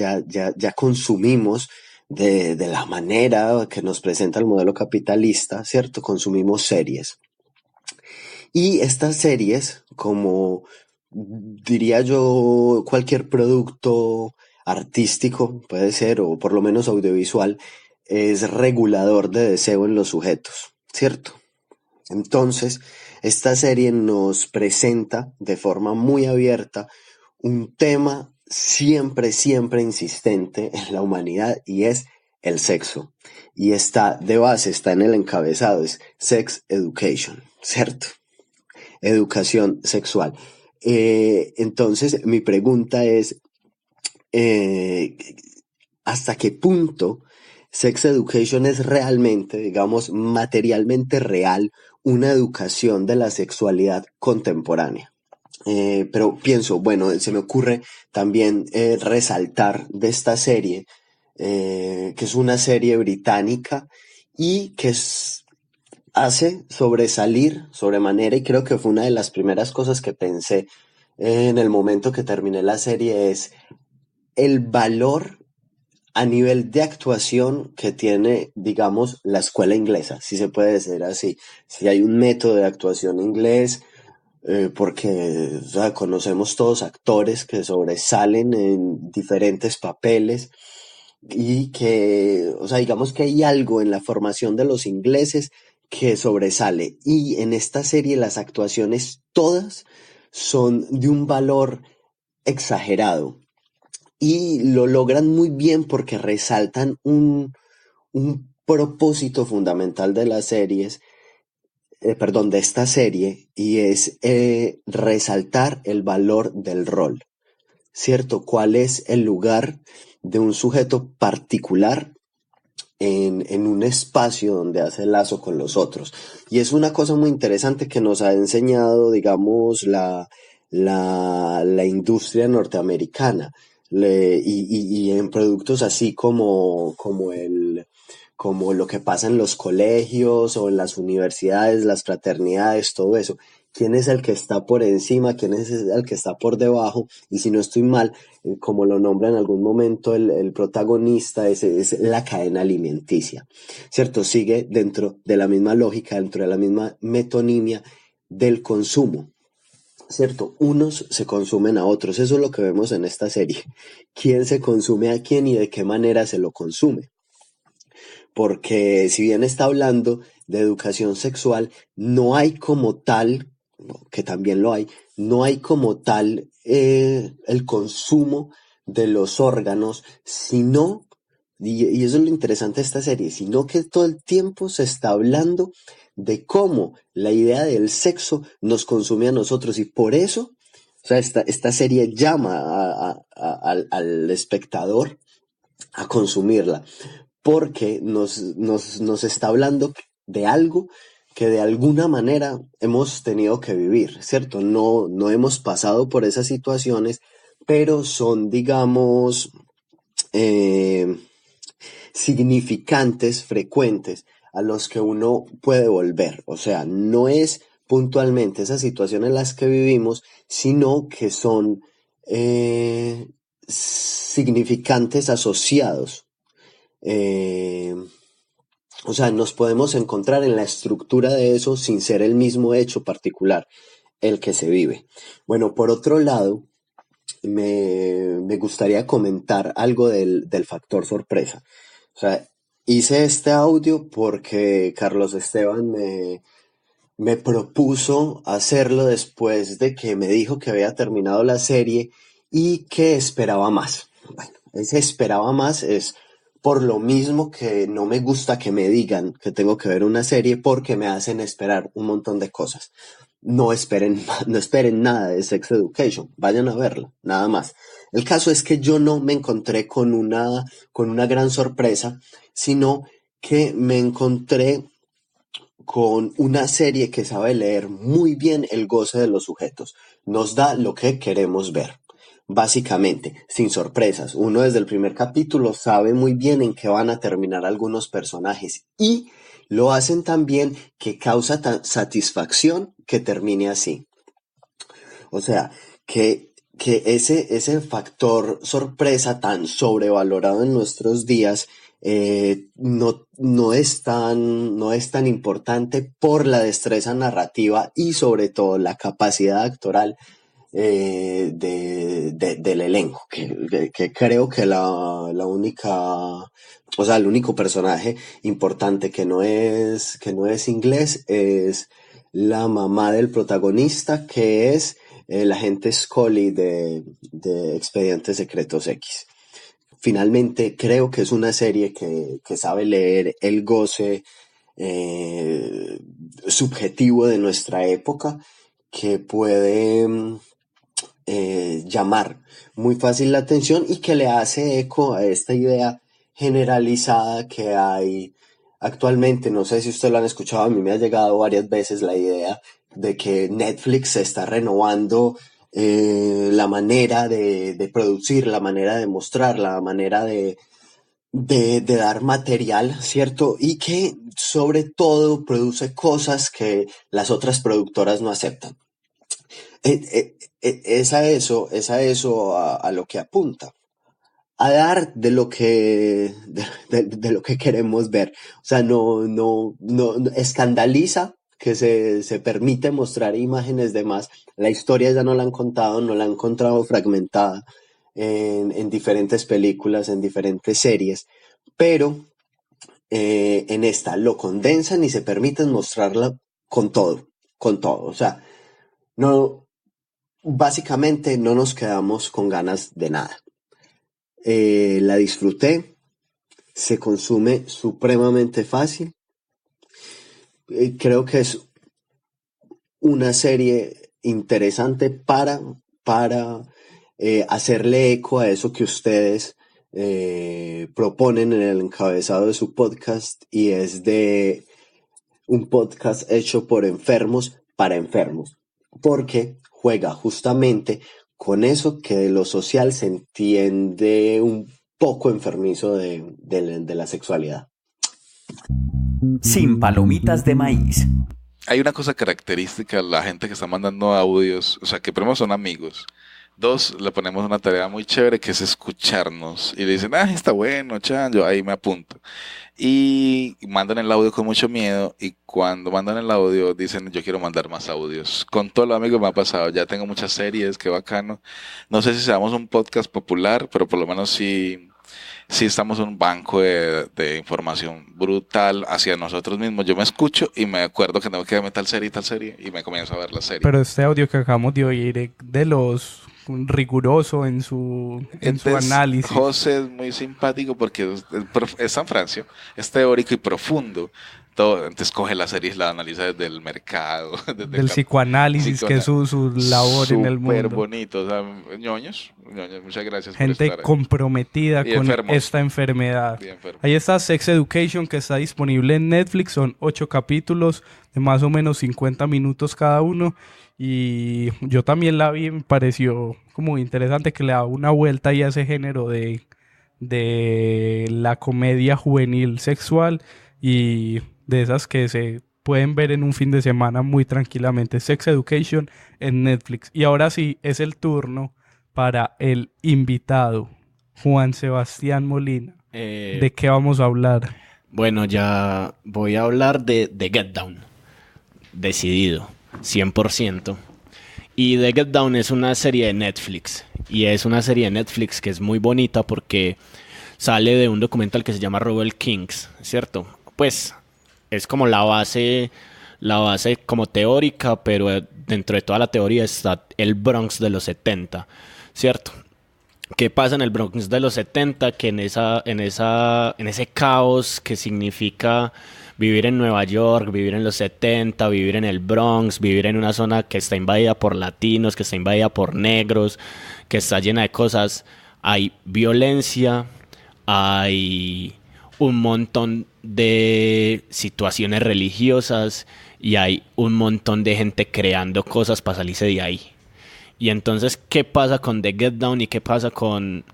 consumimos de la manera que nos presenta el modelo capitalista, ¿cierto? Consumimos series. Y estas series, como diría yo, cualquier producto artístico, puede ser, o por lo menos audiovisual, es regulador de deseo en los sujetos, ¿cierto? Entonces, esta serie nos presenta de forma muy abierta un tema siempre insistente en la humanidad y es el sexo. Y está de base, está en el encabezado, es Sex Education, ¿cierto? Educación sexual. Entonces, mi pregunta es, ¿hasta qué punto Sex Education es realmente, digamos, materialmente real una educación de la sexualidad contemporánea? Pero pienso, bueno, se me ocurre también resaltar de esta serie, que es una serie británica y que hace sobresalir sobremanera, y creo que fue una de las primeras cosas que pensé en el momento que terminé la serie, es el valor a nivel de actuación que tiene, digamos, la escuela inglesa, si se puede decir así. Si hay un método de actuación inglés, porque o sea, conocemos todos actores que sobresalen en diferentes papeles y que, o sea, digamos que hay algo en la formación de los ingleses que sobresale, y en esta serie las actuaciones todas son de un valor exagerado y lo logran muy bien porque resaltan un propósito fundamental de las series, de esta serie, y es resaltar el valor del rol, ¿cierto? ¿Cuál es el lugar de un sujeto particular en un espacio donde hace lazo con los otros? Y es una cosa muy interesante que nos ha enseñado, digamos, la industria norteamericana, y en productos así como lo que pasa en los colegios o en las universidades, las fraternidades, todo eso. ¿Quién es el que está por encima? ¿Quién es el que está por debajo? Y si no estoy mal, como lo nombra en algún momento el protagonista, es la cadena alimenticia, ¿cierto? Sigue dentro de la misma lógica, dentro de la misma metonimia del consumo, ¿cierto? Unos se consumen a otros. Eso es lo que vemos en esta serie. ¿Quién se consume a quién y de qué manera se lo consume? Porque si bien está hablando de educación sexual, no hay como tal, que también lo hay, no hay como tal el consumo de los órganos, sino, y eso es lo interesante de esta serie, sino que todo el tiempo se está hablando de cómo la idea del sexo nos consume a nosotros, y por eso, o sea, esta serie llama al espectador a consumirla, porque nos está hablando de algo que de alguna manera hemos tenido que vivir, ¿cierto? No hemos pasado por esas situaciones, pero son, digamos, significantes, frecuentes, a los que uno puede volver. O sea, no es puntualmente esas situaciones en las que vivimos, sino que son significantes asociados. O sea, nos podemos encontrar en la estructura de eso sin ser el mismo hecho particular el que se vive. Bueno, por otro lado, me gustaría comentar algo del factor sorpresa. O sea, hice este audio porque Carlos Esteban me me propuso hacerlo después de que me dijo que había terminado la serie y que esperaba más. Bueno, ese esperaba más es por lo mismo que no me gusta que me digan que tengo que ver una serie porque me hacen esperar un montón de cosas. No esperen nada de Sex Education, vayan a verla, nada más. El caso es que yo no me encontré con una gran sorpresa, sino que me encontré con una serie que sabe leer muy bien el goce de los sujetos. Nos da lo que queremos ver. Básicamente, sin sorpresas. Uno desde el primer capítulo sabe muy bien en qué van a terminar algunos personajes y lo hacen tan bien que causa satisfacción que termine así. O sea, que ese factor sorpresa tan sobrevalorado en nuestros días no es tan importante por la destreza narrativa y sobre todo la capacidad actoral del elenco, que creo que la única, o sea, el único personaje importante que no es inglés es la mamá del protagonista, que es el agente Scully de Expedientes Secretos X. Finalmente, creo que es una serie que sabe leer el goce subjetivo de nuestra época, que puede llamar muy fácil la atención y que le hace eco a esta idea generalizada que hay actualmente. No sé si ustedes lo han escuchado, a mí me ha llegado varias veces la idea de que Netflix está renovando la manera de producir, la manera de mostrar, la manera de dar material, ¿cierto? Y que sobre todo produce cosas que las otras productoras no aceptan. Es a eso a lo que apunta, a dar de lo que queremos ver. O sea, no escandaliza que se permite mostrar imágenes de más. La historia ya no la han contado, no la han encontrado fragmentada en diferentes películas, en diferentes series, pero en esta lo condensan y se permiten mostrarla con todo. O sea, básicamente no nos quedamos con ganas de nada. La disfruté, se consume supremamente fácil. Creo que es una serie interesante para hacerle eco a eso que ustedes proponen en el encabezado de su podcast, y es de un podcast hecho por enfermos para enfermos, porque juega justamente con eso que de lo social se entiende un poco enfermizo de la sexualidad. Sin palomitas de maíz. Hay una cosa característica, la gente que está mandando audios, o sea, que primero son amigos. 2, le ponemos una tarea muy chévere que es escucharnos. Y le dicen, está bueno, chan, yo ahí me apunto. Y mandan el audio con mucho miedo. Y cuando mandan el audio dicen, yo quiero mandar más audios. Con todos los amigos me ha pasado, ya tengo muchas series, qué bacano. No sé si seamos un podcast popular, pero por lo menos sí estamos en un banco de información brutal hacia nosotros mismos. Yo me escucho y me acuerdo que tengo que ver tal serie y me comienzo a ver la serie. Pero este audio que acabamos de oír de los riguroso en su análisis. José es muy simpático porque es San Francisco, es teórico y profundo. Entonces coge las series, la analiza desde el mercado, desde el psicoanálisis, que es su labor en el mundo. Súper bonito, o sea, ñoños, muchas gracias gente por estar comprometida con enfermos. Esta enfermedad. Ahí está Sex Education, que está disponible en Netflix, son 8 capítulos de más o menos 50 minutos cada uno, y yo también la vi, me pareció como interesante que le da una vuelta ahí a ese género de la comedia juvenil sexual, y de esas que se pueden ver en un fin de semana muy tranquilamente. Sex Education en Netflix. Y ahora sí, es el turno para el invitado, Juan Sebastián Molina. ¿De qué vamos a hablar? Bueno, ya voy a hablar de Get Down. Decidido, 100%. Y The Get Down es una serie de Netflix. Y es una serie de Netflix que es muy bonita porque sale de un documental que se llama Rebel Kings, ¿cierto? Pues es como la base la base como teórica, pero dentro de toda la teoría está el Bronx de los 70, ¿cierto? ¿Qué pasa en el Bronx de los 70? Que en ese caos que significa vivir en Nueva York, vivir en los 70, vivir en el Bronx, vivir en una zona que está invadida por latinos, que está invadida por negros, que está llena de cosas, hay violencia, hay un montón de situaciones religiosas y hay un montón de gente creando cosas para salirse de ahí. Y entonces, ¿qué pasa con The Get Down y qué pasa con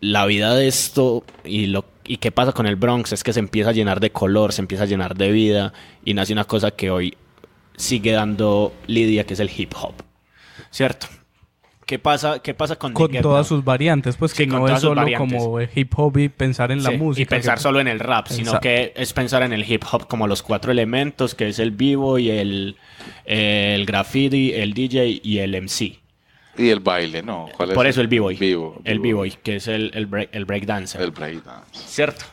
la vida de esto y qué pasa con el Bronx? Es que se empieza a llenar de color, se empieza a llenar de vida y nace una cosa que hoy sigue dando lidia, que es el hip hop, ¿cierto? ¿Qué pasa con todas Down? sus variantes? Pues que Sí, no es solo como hip hop y pensar en la música. Y pensar solo en el rap, sino que es pensar en el hip hop como los 4 elementos, que es el b-boy, el graffiti, el DJ y el MC. Y el baile, ¿no? ¿Cuál es? Por eso el b-boy. El B-boy. b-boy, que es el breakdancer. El breakdance. ¿Cierto?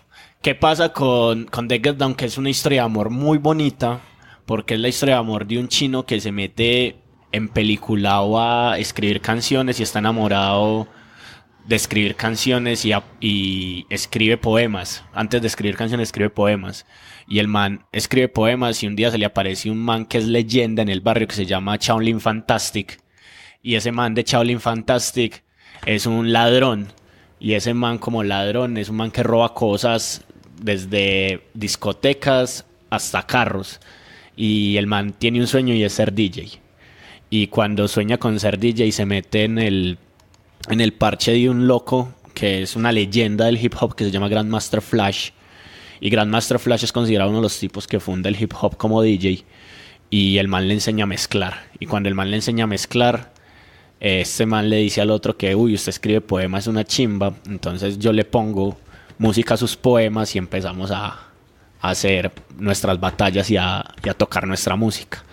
¿Qué pasa con The Get Down? Que es una historia de amor muy bonita, porque es la historia de amor de un chino que se mete empeliculado a escribir canciones y está enamorado de escribir canciones y escribe poemas. Antes de escribir canciones escribe poemas. Y el man escribe poemas y un día se le aparece un man que es leyenda en el barrio que se llama Shaolin Fantastic. Y ese man de Shaolin Fantastic es un ladrón. Y ese man como ladrón es un man que roba cosas desde discotecas hasta carros. Y el man tiene un sueño y es ser DJ. Y cuando sueña con ser DJ se mete en el parche de un loco que es una leyenda del hip hop que se llama Grandmaster Flash. Y Grandmaster Flash es considerado uno de los tipos que funda el hip hop como DJ. Y el man le enseña a mezclar. Y cuando el man le enseña a mezclar, este man le dice al otro que, uy, usted escribe poemas, es una chimba. Entonces yo le pongo música a sus poemas y empezamos a hacer nuestras batallas y a tocar nuestra música.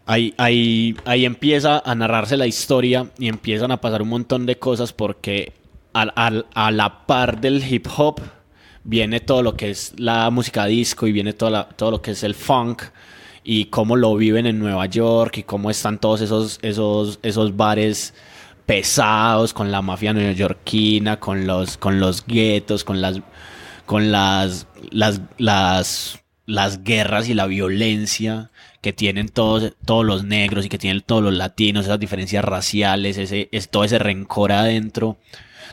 Ahí empieza a narrarse la historia y empiezan a pasar un montón de cosas porque a la par del hip hop viene todo lo que es la música disco y viene todo lo que es el funk y cómo lo viven en Nueva York y cómo están todos esos bares pesados con la mafia neoyorquina, con los guetos, con las guerras y la violencia que tienen todos los negros y que tienen todos los latinos, esas diferencias raciales, todo ese rencor adentro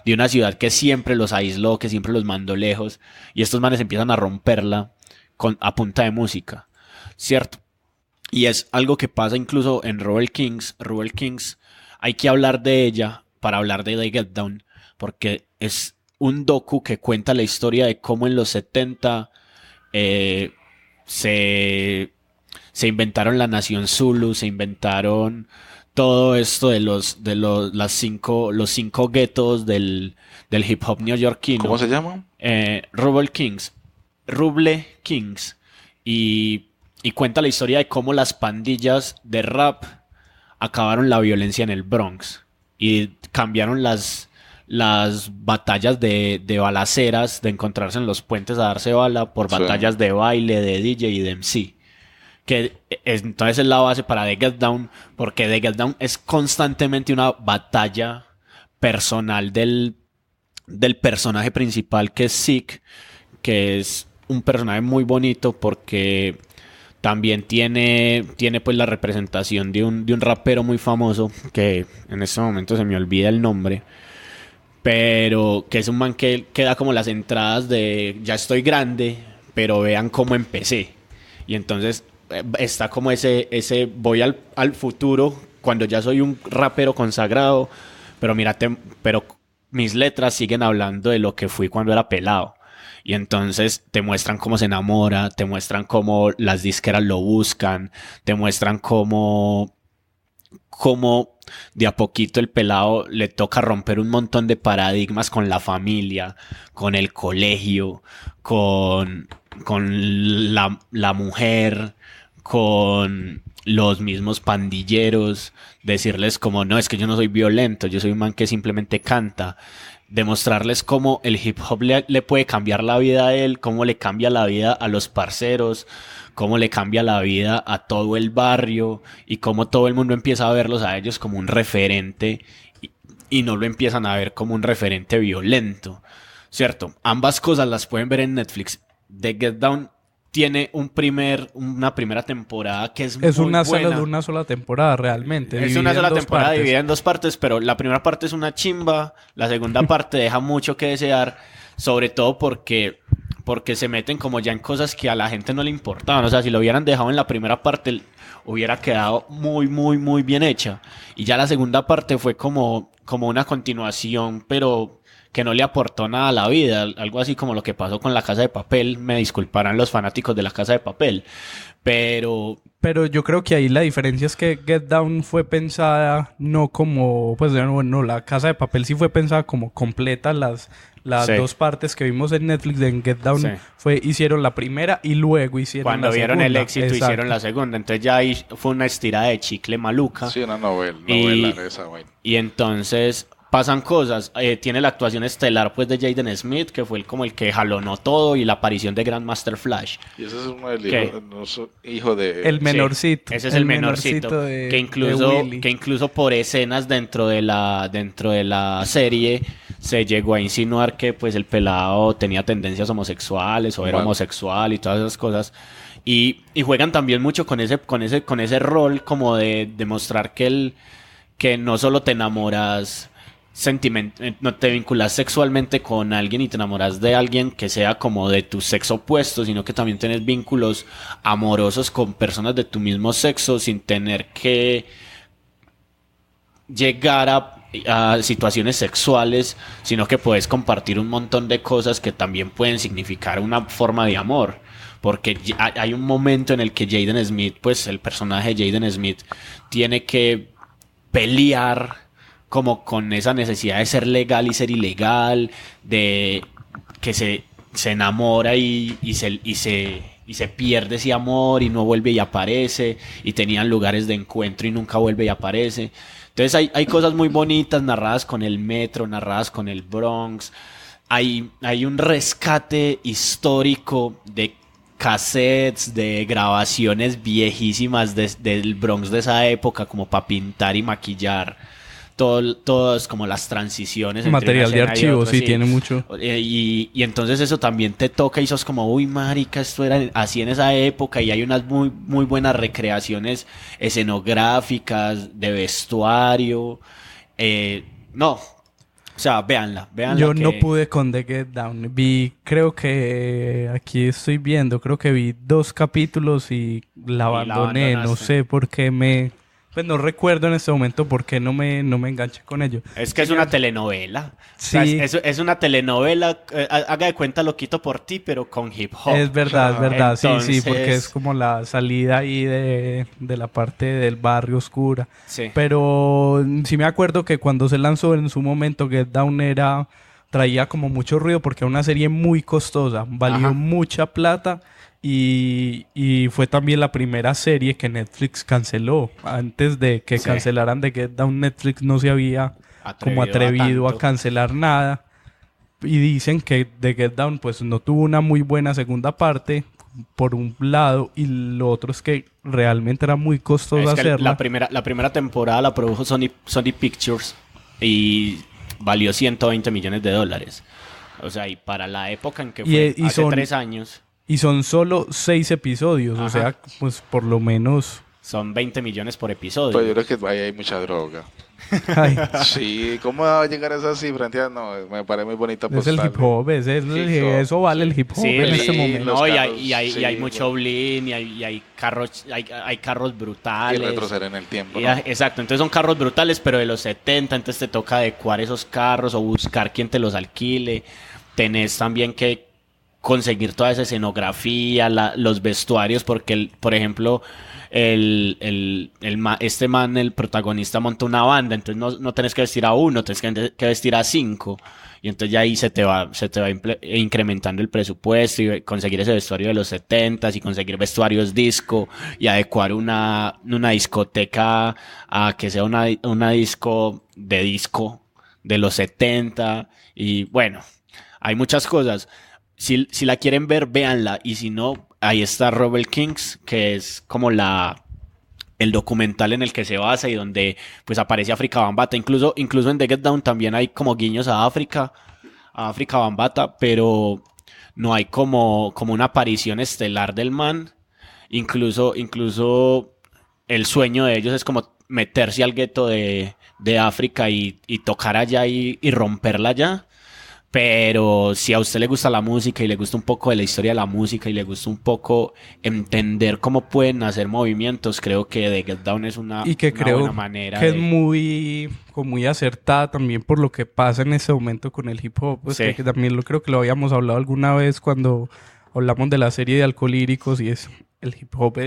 de una ciudad que siempre los aisló, que siempre los mandó lejos, y estos manes empiezan a romperla a punta de música, ¿cierto? Y es algo que pasa incluso en Rebel Kings. Rebel Kings, hay que hablar de ella para hablar de The Get Down, porque es un docu que cuenta la historia de cómo en los 70 se inventaron la nación Zulu, se inventaron todo esto de los 5 guetos del hip hop neoyorquino. ¿Cómo se llama? Rebel Kings. Y cuenta la historia de cómo las pandillas de rap acabaron la violencia en el Bronx y cambiaron las batallas de balaceras, de encontrarse en los puentes a darse bala, por batallas de baile, de DJ y de MC. Entonces es la base para The Get Down, porque The Get Down es constantemente una batalla personal del personaje principal, que es Sick, que es un personaje muy bonito porque también tiene pues la representación de un rapero muy famoso, que en este momento se me olvida el nombre, pero que es un man que da como las entradas de ya estoy grande, pero vean cómo empecé. Y entonces está como ese voy al futuro cuando ya soy un rapero consagrado, pero pero mis letras siguen hablando de lo que fui cuando era pelado. Y entonces te muestran cómo se enamora, te muestran cómo las disqueras lo buscan, te muestran cómo de a poquito el pelado le toca romper un montón de paradigmas con la familia, con el colegio, con la mujer, con los mismos pandilleros, decirles como no, es que yo no soy violento, yo soy un man que simplemente canta, demostrarles cómo el hip hop le puede cambiar la vida a él, cómo le cambia la vida a los parceros, cómo le cambia la vida a todo el barrio y cómo todo el mundo empieza a verlos a ellos como un referente y no lo empiezan a ver como un referente violento, ¿cierto? Ambas cosas las pueden ver en Netflix. The Get Down tiene una primera temporada que es muy buena. Es una sola temporada realmente. Es una sola temporada dividida en dos partes, pero la primera parte es una chimba, la segunda parte deja mucho que desear, sobre todo porque se meten como ya en cosas que a la gente no le importaban. O sea, si lo hubieran dejado en la primera parte, hubiera quedado muy, muy, muy bien hecha. Y ya la segunda parte fue como una continuación, pero que no le aportó nada a la vida, algo así como lo que pasó con La Casa de Papel. Me disculparán los fanáticos de La Casa de Papel, pero yo creo que ahí la diferencia es que Get Down fue pensada no como, pues bueno, La Casa de Papel sí fue pensada como completa, las sí. dos partes que vimos en Netflix de Get Down sí. Hicieron la primera y luego hicieron cuando la vieron segunda. El éxito. Exacto. Hicieron la segunda, entonces ya ahí fue una estirada de chicle maluca. Sí, una novela esa, güey. Y entonces pasan cosas, tiene la actuación estelar pues de Jaden Smith, que fue como el que jalonó todo, y la aparición de Grandmaster Flash. Y ese es uno del hijo de... El menorcito. Sí, ese es el menorcito que incluso por escenas dentro de la serie se llegó a insinuar que pues el pelado tenía tendencias homosexuales o era homosexual y todas esas cosas. Y juegan también mucho con ese rol como de demostrar que no solo te enamoras no te vinculas sexualmente con alguien y te enamoras de alguien que sea como de tu sexo opuesto, sino que también tienes vínculos amorosos con personas de tu mismo sexo sin tener que llegar a situaciones sexuales, sino que puedes compartir un montón de cosas que también pueden significar una forma de amor. Porque hay un momento en el que Jaden Smith, pues el personaje de Jaden Smith, tiene que pelear como con esa necesidad de ser legal y ser ilegal, de que se enamora y se pierde ese amor y no vuelve y aparece, y tenían lugares de encuentro y nunca vuelve y aparece. Entonces hay cosas muy bonitas narradas con el metro, narradas con el Bronx. Hay un rescate histórico de cassettes, de grabaciones viejísimas del Bronx de esa época, como para pintar y maquillar todas como las transiciones. Material de archivo, sí, tiene mucho. Y entonces eso también te toca y sos como, uy, marica, esto era así en esa época. Y hay unas muy, muy buenas recreaciones escenográficas, de vestuario. O sea, véanla. Yo no pude con The Get Down. Creo que aquí estoy viendo, creo que vi 2 capítulos y la abandoné. No sé por qué pues no recuerdo en este momento por qué no me enganché con ello. Es que es una telenovela. Sí. O sea, es una telenovela, haga de cuenta Loquito por ti, pero con hip hop. Es verdad. Entonces... Sí, porque es como la salida ahí de la parte del barrio oscura. Sí. Pero sí me acuerdo que cuando se lanzó en su momento Get Down traía como mucho ruido porque era una serie muy costosa, valió mucha plata. Y fue también la primera serie que Netflix canceló. Antes de que cancelaran The Get Down, Netflix no se había atrevido a cancelar nada. Y dicen que The Get Down pues no tuvo una muy buena segunda parte, por un lado, y lo otro es que realmente era muy costoso hacerla. La primera temporada la produjo Sony Pictures y valió $120 millones. O sea, y para la época en que fue, hace 3 años... Y son solo 6 episodios, o sea, pues por lo menos... Son 20 millones por episodio. Pues yo creo que ahí hay mucha droga. Sí, ¿cómo va a llegar a esa cifra? No, me parece muy bonita postal. Es el hip hop, eso vale el hip hop en este momento. No, y hay mucho bling, y hay carros brutales. Y retroceder en el tiempo, ¿no? Exacto, entonces son carros brutales, pero de los 70, entonces te toca adecuar esos carros o buscar quien te los alquile. Tenés también que conseguir toda esa escenografía, los vestuarios, porque por ejemplo este man, el protagonista, monta una banda, entonces no tenés que vestir a uno, tenés que vestir a 5, y entonces ya ahí se te va incrementando el presupuesto, y conseguir ese vestuario de los 70s y conseguir vestuarios disco y adecuar una discoteca a que sea una disco de los 70, y bueno, hay muchas cosas. Si la quieren ver, véanla. Y si no, ahí está Rebel Kings, que es como el documental en el que se basa y donde pues aparece África Bambaataa. Incluso en The Get Down también hay como guiños a África Bambaataa, pero no hay como una aparición estelar del man. Incluso el sueño de ellos es como meterse al gueto de África y tocar allá y romperla allá. Pero si a usted le gusta la música y le gusta un poco de la historia de la música y le gusta un poco entender cómo pueden hacer movimientos, creo que The Get Down es una buena manera. Que es muy acertada también por lo que pasa en ese momento con el hip hop. Pues que también creo que lo habíamos hablado alguna vez cuando hablamos de la serie de Alcohólicos, y es el hip hop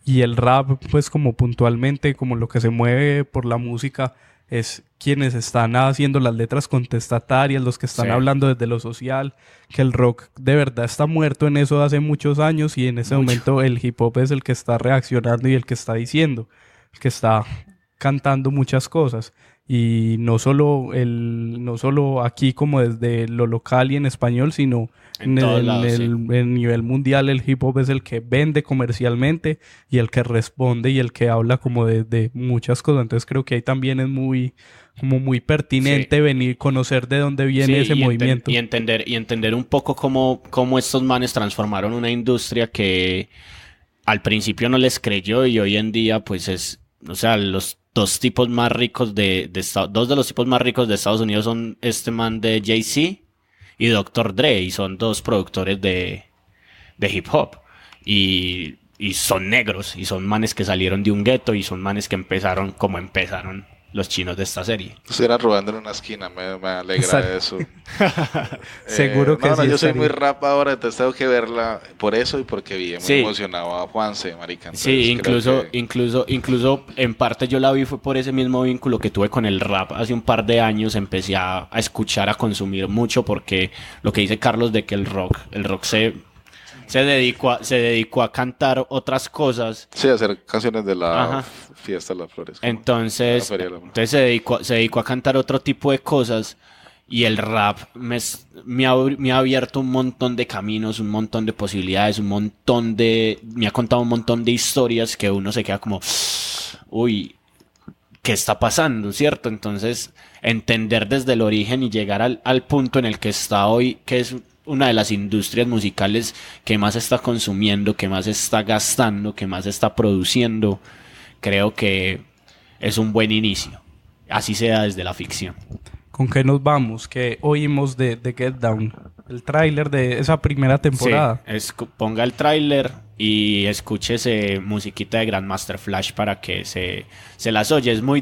y el rap, pues como puntualmente, como lo que se mueve por la música, es quienes están haciendo las letras contestatarias, los que están hablando desde lo social, que el rock de verdad está muerto en eso hace muchos años, y en ese momento el hip hop es el que está reaccionando y el que está diciendo, el que está cantando muchas cosas. Y no solo aquí como desde lo local y en español, sino en el nivel mundial. El hip hop es el que vende comercialmente y el que responde y el que habla como de muchas cosas. Entonces creo que ahí también es muy pertinente venir, conocer de dónde viene ese movimiento. Y entender un poco cómo estos manes transformaron una industria que al principio no les creyó, y hoy en día pues es, o sea, los dos de los tipos más ricos de Estados Unidos son este man de Jay-Z y Dr. Dre, y son dos productores de hip hop, y son negros, y son manes que salieron de un gueto, y son manes que empezaron como empezaron los chinos de esta serie. Estuviera robando en una esquina, me alegra eso. Seguro que sí. Yo soy muy rap ahora, entonces tengo que verla por eso y porque vi muy emocionado a Juanse, marica. Sí, incluso en parte yo la vi fue por ese mismo vínculo que tuve con el rap. Hace un par de años empecé a escuchar, a consumir mucho, porque lo que dice Carlos de que el rock se dedicó a cantar otras cosas. Sí, a hacer canciones de la fiesta de las flores. Entonces se dedicó a cantar otro tipo de cosas, y el rap me ha abierto un montón de caminos, un montón de posibilidades, me ha contado un montón de historias que uno se queda como, uy, ¿qué está pasando? ¿Cierto? Entonces, entender desde el origen y llegar al punto en el que está hoy, que es una de las industrias musicales que más está consumiendo, que más está gastando, que más está produciendo, creo que es un buen inicio, así sea desde la ficción. ¿Con qué nos vamos? ¿Qué oímos de Get Down? El tráiler de esa primera temporada. Sí, ponga el tráiler y escúchese musiquita de Grandmaster Flash para que se las oye. Es muy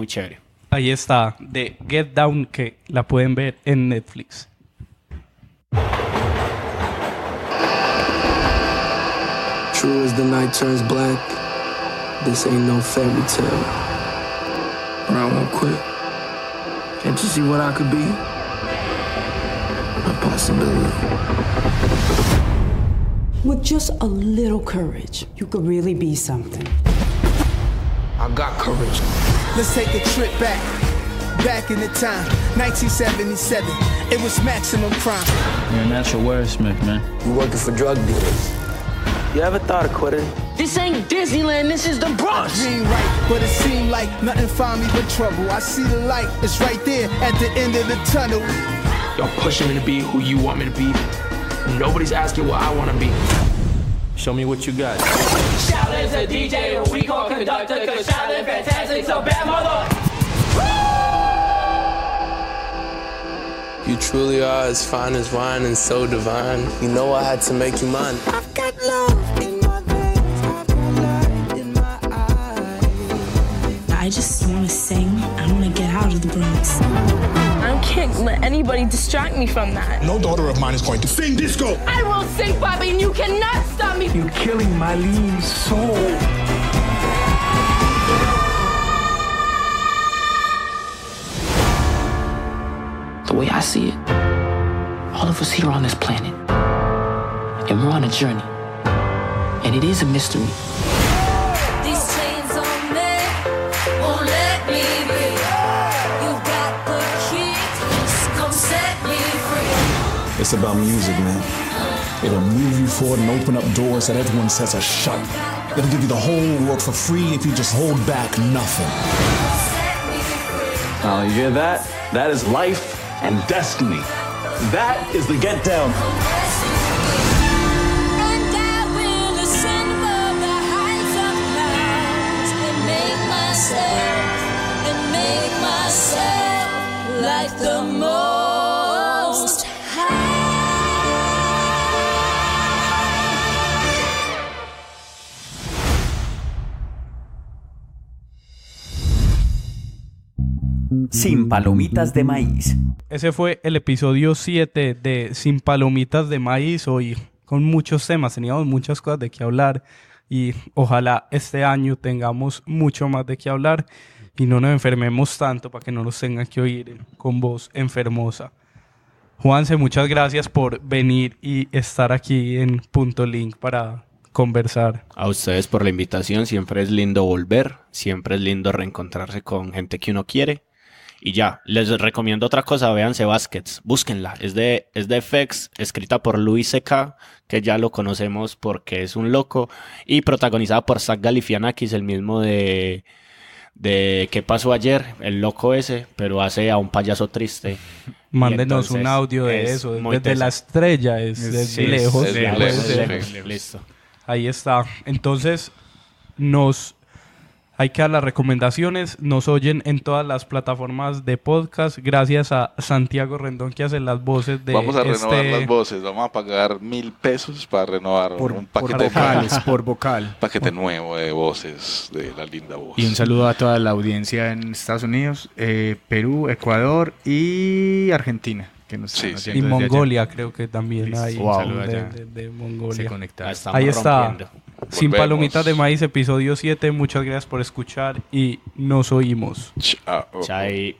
chévere. Ahí está, de Get Down, que la pueden ver en Netflix. True as the night turns black, this ain't no fairy tale. Or I won't quit. Can't you see what I could be? A possibility. With just a little courage, you could really be something. I got courage. Let's take a trip back in the time, 1977. It was maximum crime. You're a natural wordsmith, man. You working for drug dealers. You ever thought of quitting? This ain't Disneyland, this is the Bronx. Dream right, but it seemed like nothing found me but trouble. I see the light, it's right there at the end of the tunnel. Y'all pushing me to be who you want me to be. Nobody's asking what I want to be. Show me what you got. Shaolin's a DJ, we call conductor, cause Shaolin Fantastic's a bad mother. You truly are as fine as wine and so divine. You know I had to make you mine. I've got love in my veins, I've got light in my eyes. I just want to sing. I want to get out of the Bronx. I can't let anybody distract me from that. No daughter of mine is going to sing disco. I will sing, Bobby, and you cannot stop me. You're killing my lean soul. The way I see it, all of us here on this planet, and we're on a journey, and it is a mystery. These chains on me won't let me be. You've got the key, come set me free. It's about music, man. It'll move you forward and open up doors that everyone says are shut. It'll give you the whole world for free if you just hold back nothing. Now, you hear that? That is life and destiny. That is the Get Down. Like the most high. Sin palomitas de maíz. Ese fue el episodio 7 de Sin palomitas de maíz. Hoy con muchos temas, teníamos muchas cosas de qué hablar y ojalá este año tengamos mucho más de qué hablar y no nos enfermemos tanto para que no nos tengan que oír con voz enfermosa. Juanse, muchas gracias por venir y estar aquí en Punto Link para conversar. A ustedes por la invitación, siempre es lindo volver, siempre es lindo reencontrarse con gente que uno quiere. Y ya, les recomiendo otra cosa, véanse Baskets, búsquenla, es de FX, escrita por Louis C.K., que ya lo conocemos porque es un loco, y protagonizada por Zach Galifianakis, el mismo de ¿Qué pasó ayer? El loco ese, pero hace a un payaso triste. Mándenos un audio de eso, desde la estrella, es lejos. Listo. Ahí está. Entonces, hay que dar las recomendaciones. Nos oyen en todas las plataformas de podcast. Gracias a Santiago Rendón que hace las voces de Vamos a renovar las voces. Vamos a pagar $1,000 para renovar un paquete por vocal. Paquete nuevo de voces de la linda voz. Y un saludo a toda la audiencia en Estados Unidos, Perú, Ecuador y Argentina. Que nos y Mongolia creo que también hay de Mongolia. Ahí está. Volvemos. Sin palomitas de maíz, episodio 7. Muchas gracias por escuchar y nos oímos. Chao. Chai.